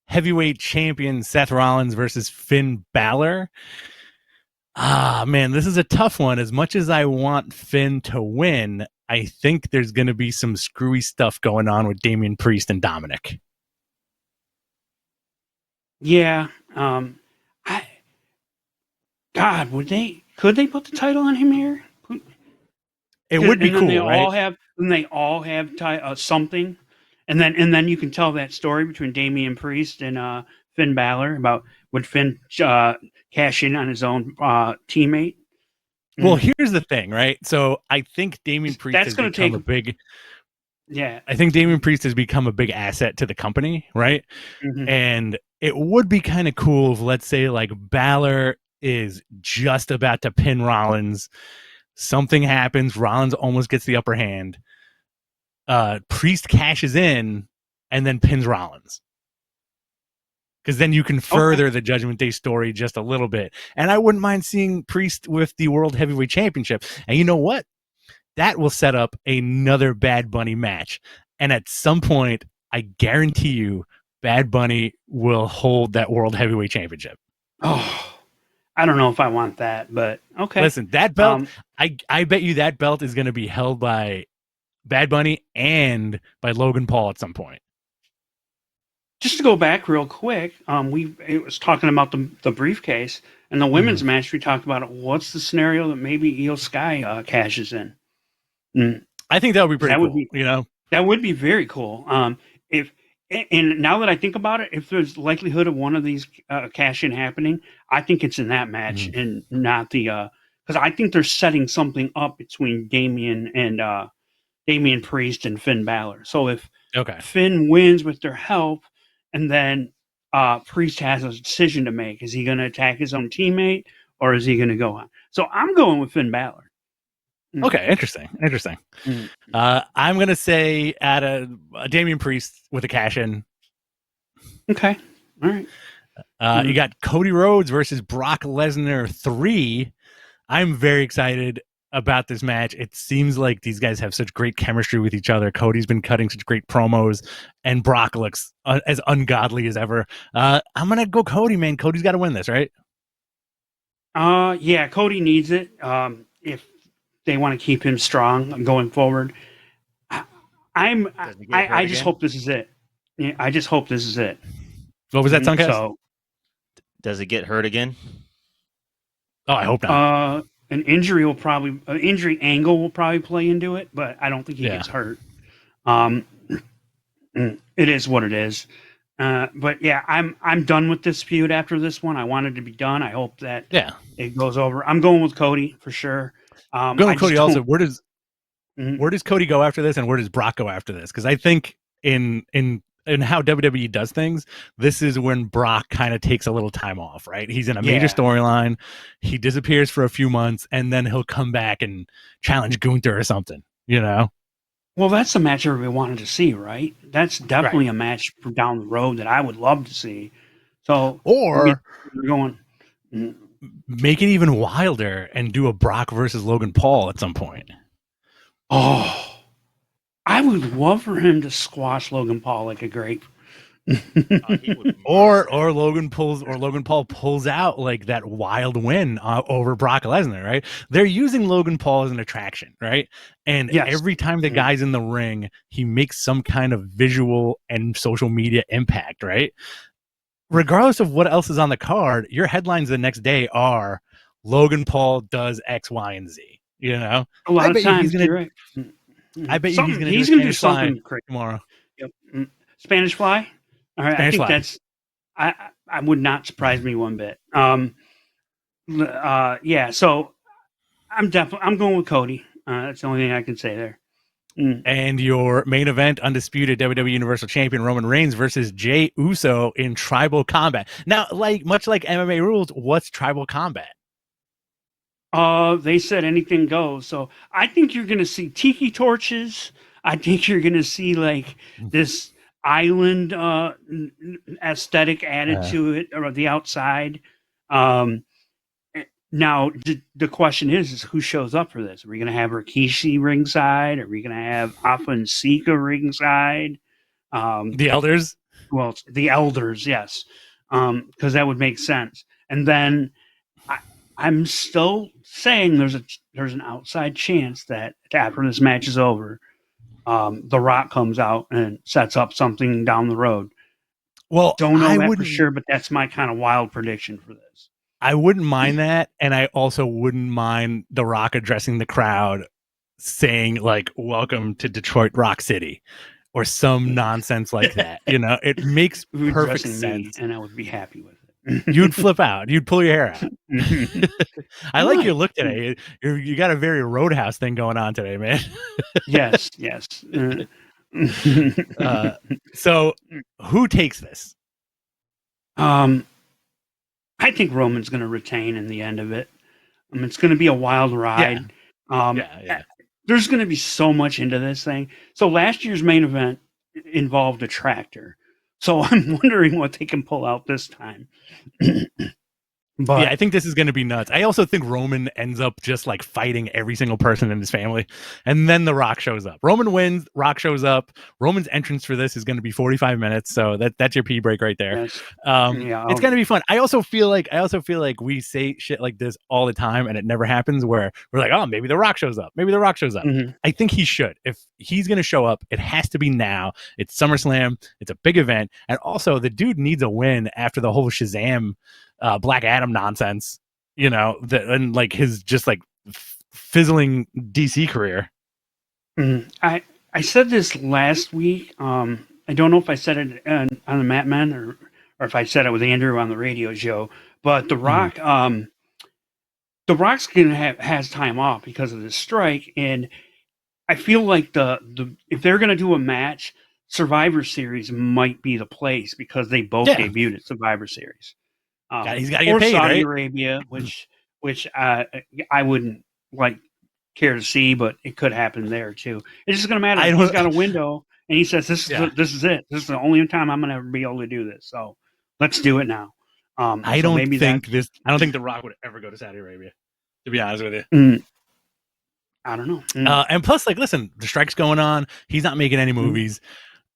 heavyweight champion Seth Rollins versus Finn Balor. Man, this is a tough one. As much as I want Finn to win, I think there's going to be some screwy stuff going on with Damian Priest and Dominic. Yeah. Could they put the title on him here? It would be cool, right? They all have something, and then you can tell that story between Damian Priest and Finn Balor about would Finn cash in on his own teammate. Well, here's the thing, right? So I think Damian Priest has become a big. Yeah, I think Damian Priest has become a big asset to the company, right? And it would be kind of cool if, let's say, like Balor is just about to pin Rollins. Something happens. Rollins almost gets the upper hand. Priest cashes in and then pins Rollins. Because then you can further the Judgment Day story just a little bit. And I wouldn't mind seeing Priest with the World Heavyweight Championship. And you know what? That will set up another Bad Bunny match. And at some point, I guarantee you, Bad Bunny will hold that World Heavyweight Championship. Oh, I don't know if I want that, but okay. Listen, that belt, I bet you that belt is going to be held by Bad Bunny and by Logan Paul at some point. Just to go back real quick, it was talking about the briefcase and the women's match. We talked about what's the scenario that maybe Io Sky cashes in. I think that would be pretty cool. That would be very cool. And now that I think about it, if there's likelihood of one of these cash-in happening, I think it's in that match and not the because I think they're setting something up between Damian Priest and Finn Balor. So if Finn wins with their help, and then Priest has a decision to make, is he going to attack his own teammate or is he going to go on? So I'm going with Finn Balor. Okay, interesting. I'm going to say add a Damian Priest with a cash-in. Okay, all right. You got Cody Rhodes versus Brock Lesnar 3. I'm very excited about this match. It seems like these guys have such great chemistry with each other. Cody's been cutting such great promos, and Brock looks as ungodly as ever. I'm going to go Cody, man. Cody's got to win this, right? Yeah, Cody needs it. If they want to keep him strong going forward. I just hope this is it. Yeah, I just hope this is it. What was that, Suncast? So, does it get hurt again? Oh, I hope not. An injury angle will probably play into it, but I don't think he gets hurt. It is what it is. But yeah, I'm done with this feud after this one. I wanted to be done. I hope that it goes over. I'm going with Cody for sure. Going with Cody also. Where does Cody go after this, and where does Brock go after this? Because I think in how WWE does things, this is when Brock kind of takes a little time off, right? He's in a major storyline. He disappears for a few months, and then he'll come back and challenge Gunther or something, you know? Well, that's a match everybody wanted to see, right? That's definitely a match for down the road that I would love to see. So, or we're going make it even wilder and do a Brock versus Logan Paul at some point. Oh, I would love for him to squash Logan Paul like a grape. or Logan Paul pulls out like that wild win over Brock Lesnar, right? They're using Logan Paul as an attraction, right? And every time the guy's in the ring, he makes some kind of visual and social media impact, right? Regardless of what else is on the card, your headlines the next day are Logan Paul does X, Y, and Z. You know, a lot of times you're right. I bet he's going to do something tomorrow. Yep. Spanish Fly. All right, Spanish I think Fly. that's. I would not surprise me one bit. Yeah. So I'm going with Cody. That's the only thing I can say there. And your main event, undisputed WWE Universal Champion Roman Reigns versus Jey Uso in tribal combat. Now, much like MMA rules, what's tribal combat? They said anything goes. So I think you're going to see tiki torches. I think you're going to see like this island aesthetic added to it, or the outside. Now the question is who shows up for this? Are we going to have Rikishi ringside? Are we going to have Alpha and Sika ringside? The elders? Well, the elders, yes, because that would make sense. And then I'm still saying there's an outside chance that after this match is over, The Rock comes out and sets up something down the road. Well, don't know that for sure, but that's my kind of wild prediction for this. I wouldn't mind that, and I also wouldn't mind The Rock addressing the crowd, saying like "Welcome to Detroit Rock City," or some nonsense like that. You know, it makes perfect sense, and I would be happy with it. You'd flip out. You'd pull your hair out. I like your look today. You got a very Roadhouse thing going on today, man. Yes. So who takes this? I think Roman's going to retain in the end of it. It's going to be a wild ride. There's going to be so much into this thing. So last year's main event involved a tractor. So I'm wondering what they can pull out this time. But I think this is going to be nuts. I also think Roman ends up just like fighting every single person in his family. And then The Rock shows up. Roman wins. Rock shows up. Roman's entrance for this is going to be 45 minutes. So that's your pee break right there. Yes. It's going to be fun. I also feel like we say shit like this all the time and it never happens, where we're like, oh, maybe The Rock shows up. Mm-hmm. I think he should. If he's going to show up, it has to be now. It's SummerSlam. It's a big event. And also the dude needs a win after the whole Shazam Black Adam nonsense, you know, and like his just like fizzling DC career. I said this last week. I don't know if I said it on the Matt Men or if I said it with Andrew on the radio show, but The Rock, The Rock's has time off because of the strike, and I feel like the if they're gonna do a match, Survivor Series might be the place because they both debuted at Survivor Series. He's got to get paid, Saudi right? Arabia, which I wouldn't care to see, but it could happen there too. It's just going to matter. He's got a window, and he says, "This is it. This is the only time I'm going to ever be able to do this. So let's do it now." I don't think The Rock would ever go to Saudi Arabia, to be honest with you. I don't know. And plus, like, listen, the strike's going on. He's not making any movies.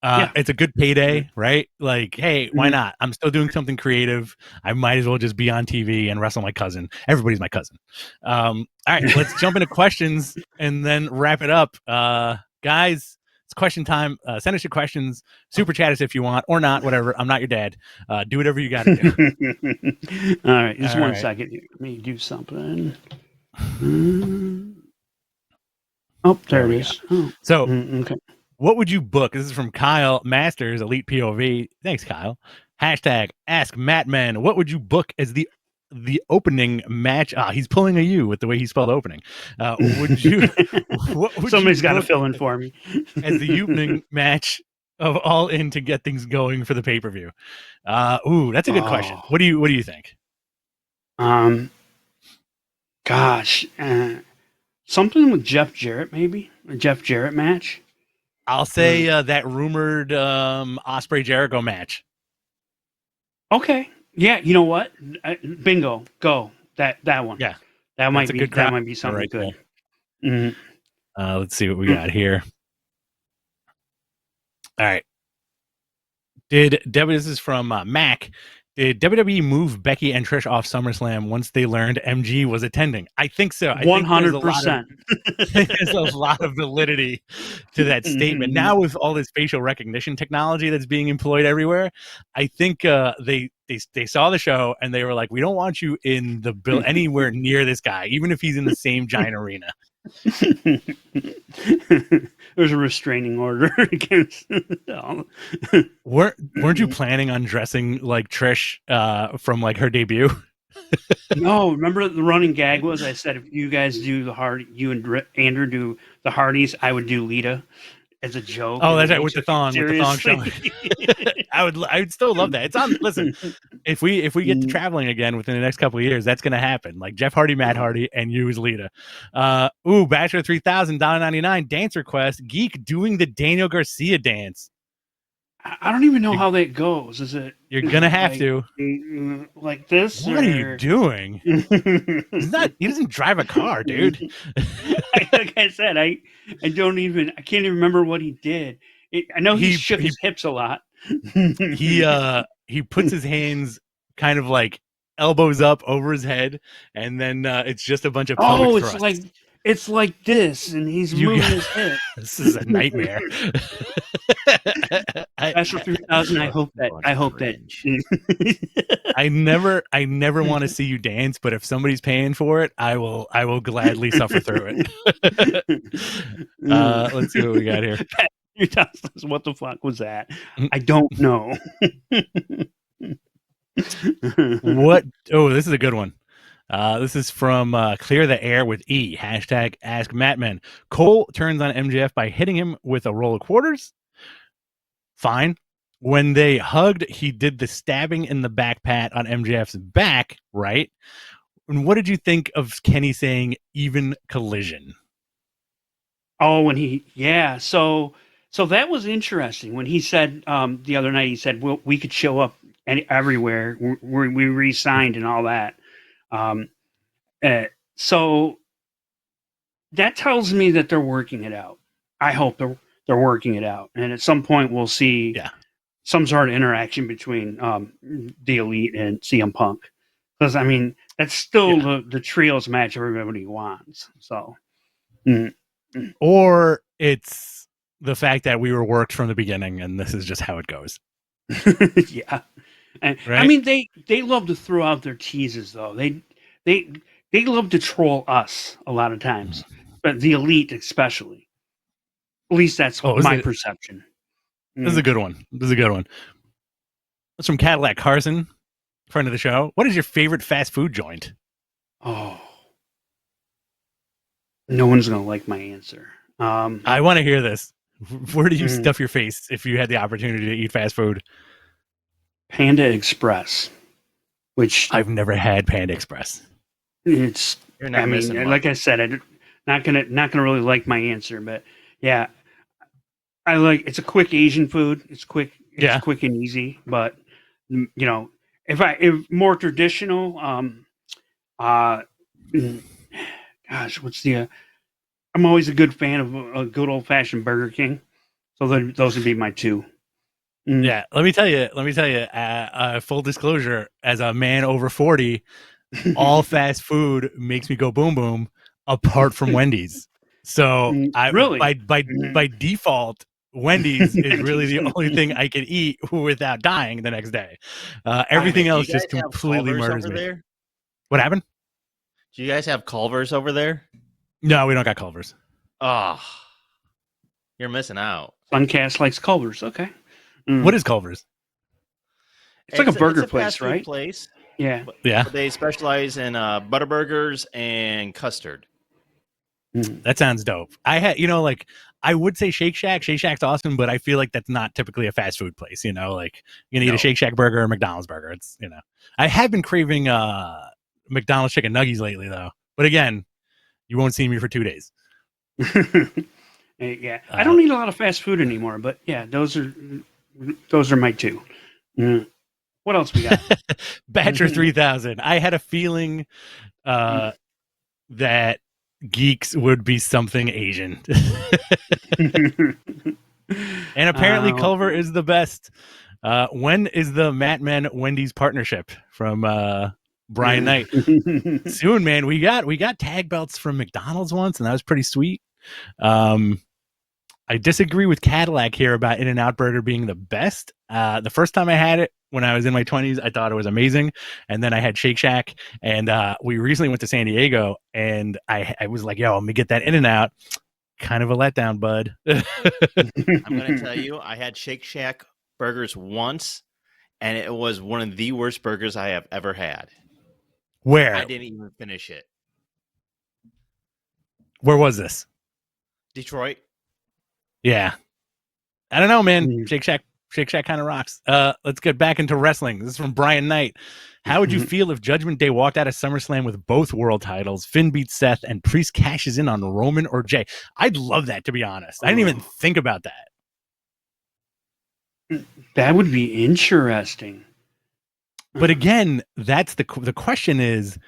It's a good payday, right? Like, hey, why not? I'm still doing something creative. I might as well just be on TV and wrestle my cousin. Everybody's my cousin. All right, let's jump into questions and then wrap it up. Guys, it's question time. Send us your questions. Super chat us if you want or not. Whatever. I'm not your dad. Do whatever you got to do. All right, just All one right. second here. Let me do something. Oh, there it is. Oh. So, Okay. what would you book? This is from Kyle Masters, Elite POV. Thanks, Kyle. Hashtag Ask Mattman. What would you book as the opening match? He's pulling a U with the way he spelled opening. Would you? Somebody's got to fill in for me. As the opening match of All In to get things going for the pay-per-view. That's a good question. What do you think? Gosh, something with Jeff Jarrett, maybe a Jeff Jarrett match. I'll say that rumored Ospreay Jericho match. Okay, yeah, you know what? Bingo, go that one. Yeah, that might be something right good. Let's see what we got here. All right. This is from Mac. Did WWE move Becky and Trish off SummerSlam once they learned MG was attending? I think so. 100%. There's a lot of validity to that statement. Now with all this facial recognition technology that's being employed everywhere, I think they saw the show and they were like, we don't want you in the bill anywhere near this guy, even if he's in the same giant arena. There's a restraining order against. Weren't you planning on dressing like Trish from like her debut? No, remember the running gag was I said if you guys do the Hardy, you and Andrew do the Hardys, I would do Lita as a joke. Oh, that's right, with the thong showing. I would still love that. It's on. Listen, if we get to traveling again within the next couple of years, that's gonna happen. Like Jeff Hardy, Matt Hardy, and you as Lita. Bachelor 3000 $1.99 dance request. Geek doing the Daniel Garcia dance. I don't even know how that goes. Is it? You're gonna have like, to like this. What are you doing? He doesn't drive a car, dude. Like I said, I can't even remember what he did. I know he shook his hips a lot. He puts his hands kind of like elbows up over his head, and then it's just a bunch of pelvic thrusts. It's like this, and he's moving his head. This is a nightmare. Special 3000. I hope that. I never want to see you dance, but if somebody's paying for it, I will gladly suffer through it. Let's see what we got here. What the fuck was that? I don't know. What? Oh, this is a good one. This is from Clear the Air with E. Hashtag Ask Mattman. Cole turns on MJF by hitting him with a roll of quarters. Fine. When they hugged, he did the stabbing in the back pat on MJF's back, right? And what did you think of Kenny saying even collision? Oh, so that was interesting when he said the other night, he said, well, we could show up everywhere. We re-signed and all that. So that tells me that they're working it out. I hope they're working it out. And at some point we'll see some sort of interaction between the Elite and CM Punk. Because, I mean, that's still the trios match everybody wants. So, Or it's the fact that we were worked from the beginning and this is just how it goes. Yeah. And, right? I mean, they love to throw out their teases, though. They love to troll us a lot of times, but the Elite especially. At least that's my perception. This is a good one. That's from Cadillac Carson, friend of the show. What is your favorite fast food joint? Oh, no one's gonna like my answer. I want to hear this. Where do you stuff your face if you had the opportunity to eat fast food? Panda Express, which I've never had Panda Express. It's. You're not missing much. Like I said, I'm not gonna really like my answer, but yeah, I like. It's a quick Asian food. It's quick. It's quick and easy. But if more traditional, gosh, what's the? I'm always a good fan of a good old fashioned Burger King, so those would be my two. Yeah, let me tell you. Full disclosure: as a man over 40, all fast food makes me go boom boom. Apart from Wendy's, so really by default, Wendy's is really the only thing I can eat without dying the next day. Everything else just completely murders me. There? What happened? Do you guys have Culver's over there? No, we don't got Culver's. Oh, you're missing out. Suncast likes Culver's. Okay. What is Culver's? It's like a burger place, fast food right? place. Yeah. Yeah. But they specialize in Butterburgers and custard. That sounds dope. I had, I would say Shake Shack. Shake Shack's awesome, but I feel like that's not typically a fast food place. Like you're gonna eat a Shake Shack burger or a McDonald's burger. It's, I have been craving McDonald's chicken nuggets lately though. But again, you won't see me for 2 days. Yeah, I don't eat a lot of fast food anymore, but yeah, those are my two. What else we got? Batcher 3000. I had a feeling that Geeks would be something Asian. And apparently Culver is the best. When is the Matt Men Wendy's partnership from Brian Knight? Soon, man. We got tag belts from McDonald's once, and that was pretty sweet. I disagree with Cadillac here about In-N-Out Burger being the best. The first time I had it when I was in my 20s, I thought it was amazing. And then I had Shake Shack, and we recently went to San Diego, and I was like, yo, let me get that In-N-Out. Kind of a letdown, bud. I'm going to tell you, I had Shake Shack burgers once, and it was one of the worst burgers I have ever had. Where? I didn't even finish it. Where was this? Detroit. Yeah. I don't know, man. Shake Shack kind of rocks. Let's get back into wrestling. This is from Brian Knight. How would you feel if Judgment Day walked out of SummerSlam with both world titles, Finn beats Seth, and Priest cashes in on Roman or Jay? I'd love that, to be honest. I didn't even think about that. That would be interesting. But again, that's the question is,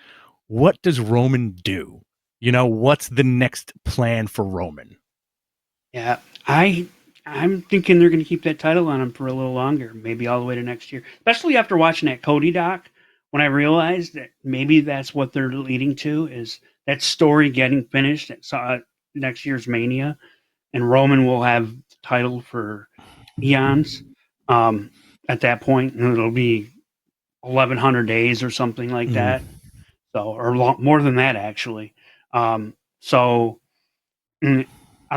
what does Roman do? What's the next plan for Roman? Yeah, I'm thinking they're going to keep that title on him for a little longer, maybe all the way to next year. Especially after watching that Cody doc, when I realized that maybe that's what they're leading to, is that story getting finished at next year's Mania, and Roman will have the title for eons at that point, and it'll be 1,100 days or something like that. So, or more than that, actually. I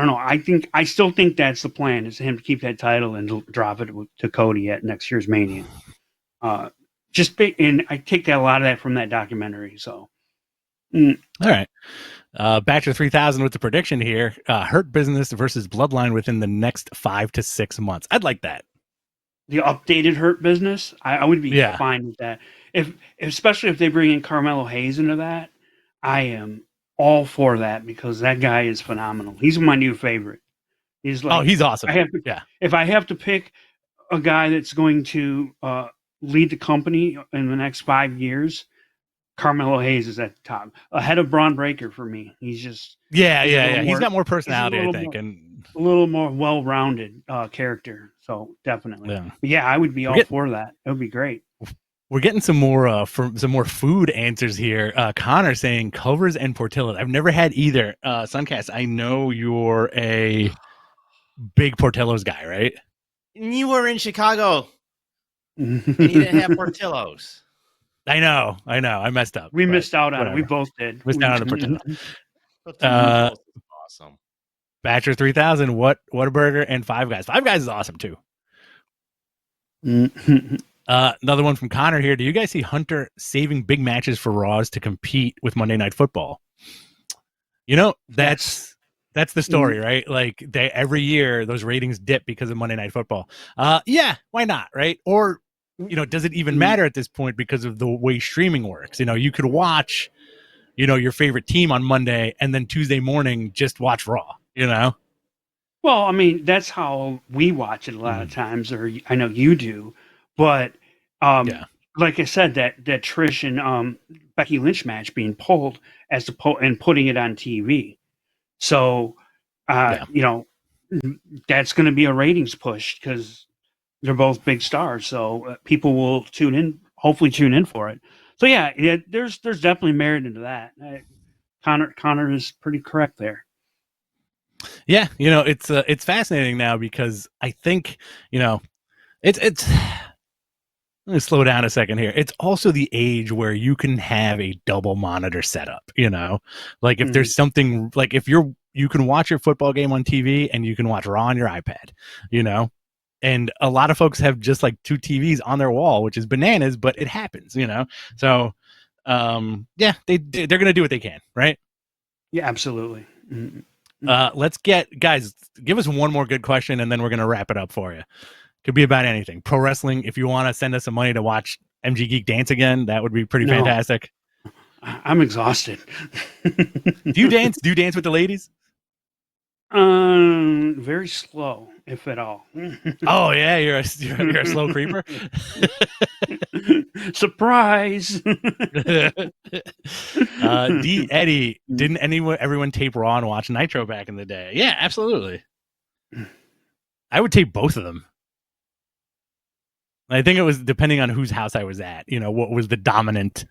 don't know. I still think that's the plan, is him to keep that title and drop it to Cody at next year's Mania. And I take a lot of that from that documentary. So, all right. Batcher 3000 with the prediction here: Hurt Business versus Bloodline within the next 5 to 6 months. I'd like that. The updated Hurt Business, I would be fine with that. Especially if they bring in Carmelo Hayes into that, I am all for that, because that guy is phenomenal. He's my new favorite. He's awesome. If I have to pick a guy that's going to lead the company in the next 5 years, Carmelo Hayes is at the top, ahead of Braun Breaker for me. He's just he's got more personality, I think, and a little more well-rounded character. So definitely, I would be all for that. It would be great. We're getting some more food answers here. Connor saying Culver's and Portillo's. I've never had either. Suncast, I know you're a big Portillo's guy, right? You were in Chicago, and you didn't have Portillo's. I know. I messed up. We missed out on it. We both did. Missed out on the Portillo's. Awesome. Batcher 3000. Whataburger and Five Guys. Five Guys is awesome too. Another one from Connor here. Do you guys see Hunter saving big matches for Raws to compete with Monday Night Football? That's the story, right? Like every year those ratings dip because of Monday Night Football. Why not, right? Or does it even matter at this point because of the way streaming works? You could watch, your favorite team on Monday and then Tuesday morning just watch Raw. Well, I mean, that's how we watch it a lot of times, or I know you do. But like I said, that Trish and Becky Lynch match being pulled and putting it on TV. So, that's going to be a ratings push because they're both big stars. So people will hopefully tune in for it. So there's definitely merit into that. Connor is pretty correct there. Yeah, it's fascinating now because I think, it's let me slow down a second here. It's also the age where you can have a double monitor setup, like if there's something like if you can watch your football game on TV and you can watch Raw on your iPad, and a lot of folks have just like 2 TVs on their wall, which is bananas, but it happens, so yeah, they're going to do what they can, right? Yeah, absolutely. Let's guys, give us one more good question and then we're going to wrap it up for you. Could be about anything. Pro wrestling. If you want to send us some money to watch MG Geek dance again, that would be pretty fantastic. I'm exhausted. Do you dance? Do you dance with the ladies? Very slow, if at all. Oh yeah, you're a slow creeper. Surprise. D Eddie, didn't everyone tape Raw and watch Nitro back in the day? Yeah, absolutely. I would tape both of them. I think it was depending on whose house I was at, what was the dominant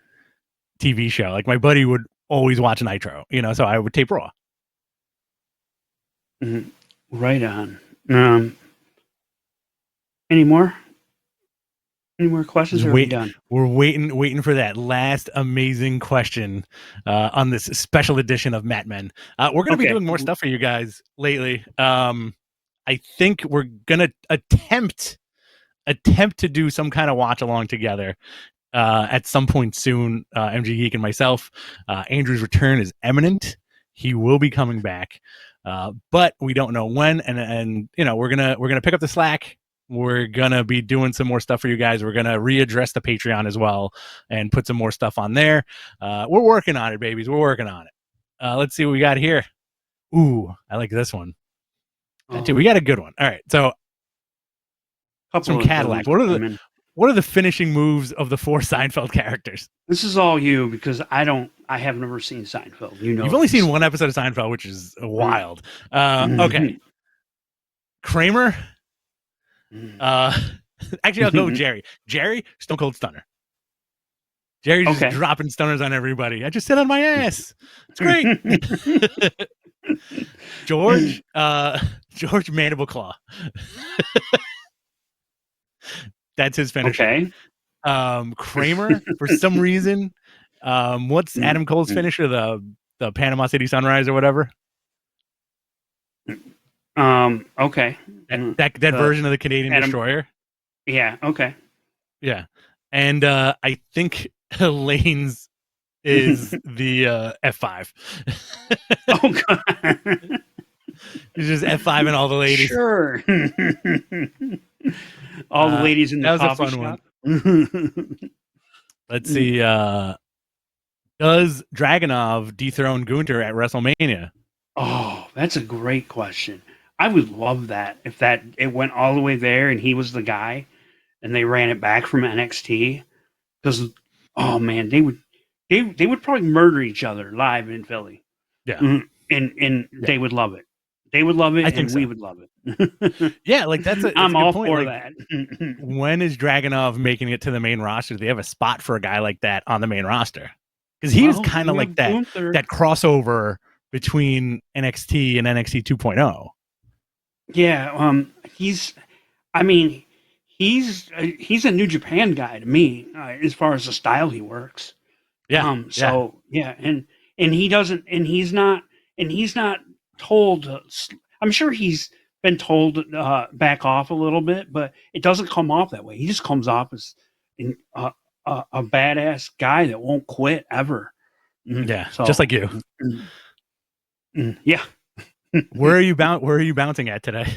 TV show. Like my buddy would always watch Nitro, so I would tape Raw. Right on. Any more questions? Or are we done? We're waiting for that last amazing question on this special edition of Mat Men. We're going to be doing more stuff for you guys lately. I think we're going to attempt to do some kind of watch along together at some point soon. MG Geek and myself. Andrew's return is imminent. He will be coming back, but we don't know when. And we're gonna pick up the slack. We're gonna be doing some more stuff for you guys. We're gonna readdress the Patreon as well and put some more stuff on there. We're working on it, babies. We're working on it. Let's see what we got here. Ooh, I like this one. Dude, we got a good one. All right, so. Some Cadillac. What are the finishing moves of the 4 Seinfeld characters? This is all you because I have never seen Seinfeld. You've only seen one episode of Seinfeld, which is wild. Okay. Kramer. Actually, I'll go with Jerry. Jerry, Stone Cold Stunner. Jerry just dropping stunners on everybody. I just sit on my ass. It's great. George Mandible Claw. That's his finisher. Okay. Kramer, for some reason, what's Adam Cole's finisher? The Panama City Sunrise or whatever. Okay. That version of the Canadian Destroyer. Yeah. Okay. Yeah, and I think Elaine's is the F5. Oh God. It's just F5 and all the ladies. Sure. All the ladies in the coffee shop. One. Let's see. Does Dragunov dethrone Gunther at WrestleMania? Oh, that's a great question. I would love that if it went all the way there and he was the guy, and they ran it back from NXT. Because, oh man, they would probably murder each other live in Philly. Yeah, and they would love it. They would love it, and we would love it. Yeah, like that's I'm all point. for like, that. When is Dragunov making it to the main roster? Do they have a spot for a guy like that on the main roster? Because he was kind of like that crossover between NXT and NXT 2.0. Yeah, he's a New Japan guy to me as far as the style he works. Yeah. Yeah, and he doesn't, and he's not told. I'm sure he's been told back off a little bit, but it doesn't come off that way. He just comes off as a badass guy that won't quit ever. Yeah, so, just like you. Yeah. Where are you bouncing at today?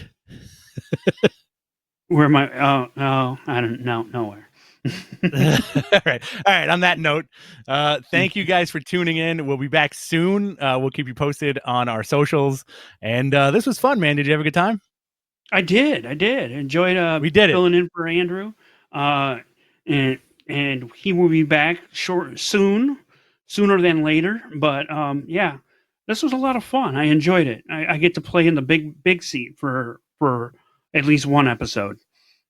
Where am I? Oh, I don't know. Nowhere. All right. On that note, thank you guys for tuning in. We'll be back soon. We'll keep you posted on our socials. And this was fun, man. Did you have a good time? I did. Enjoyed. We did filling in for Andrew. And he will be back sooner than later. But yeah, this was a lot of fun. I enjoyed it. I get to play in the big seat for at least one episode.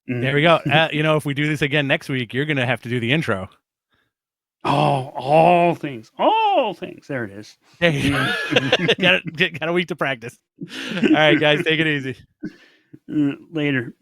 There we go. If we do this again next week, you're going to have to do the intro. Oh, all things. There it is. There you go. got a week to practice. All right, guys, take it easy. Later.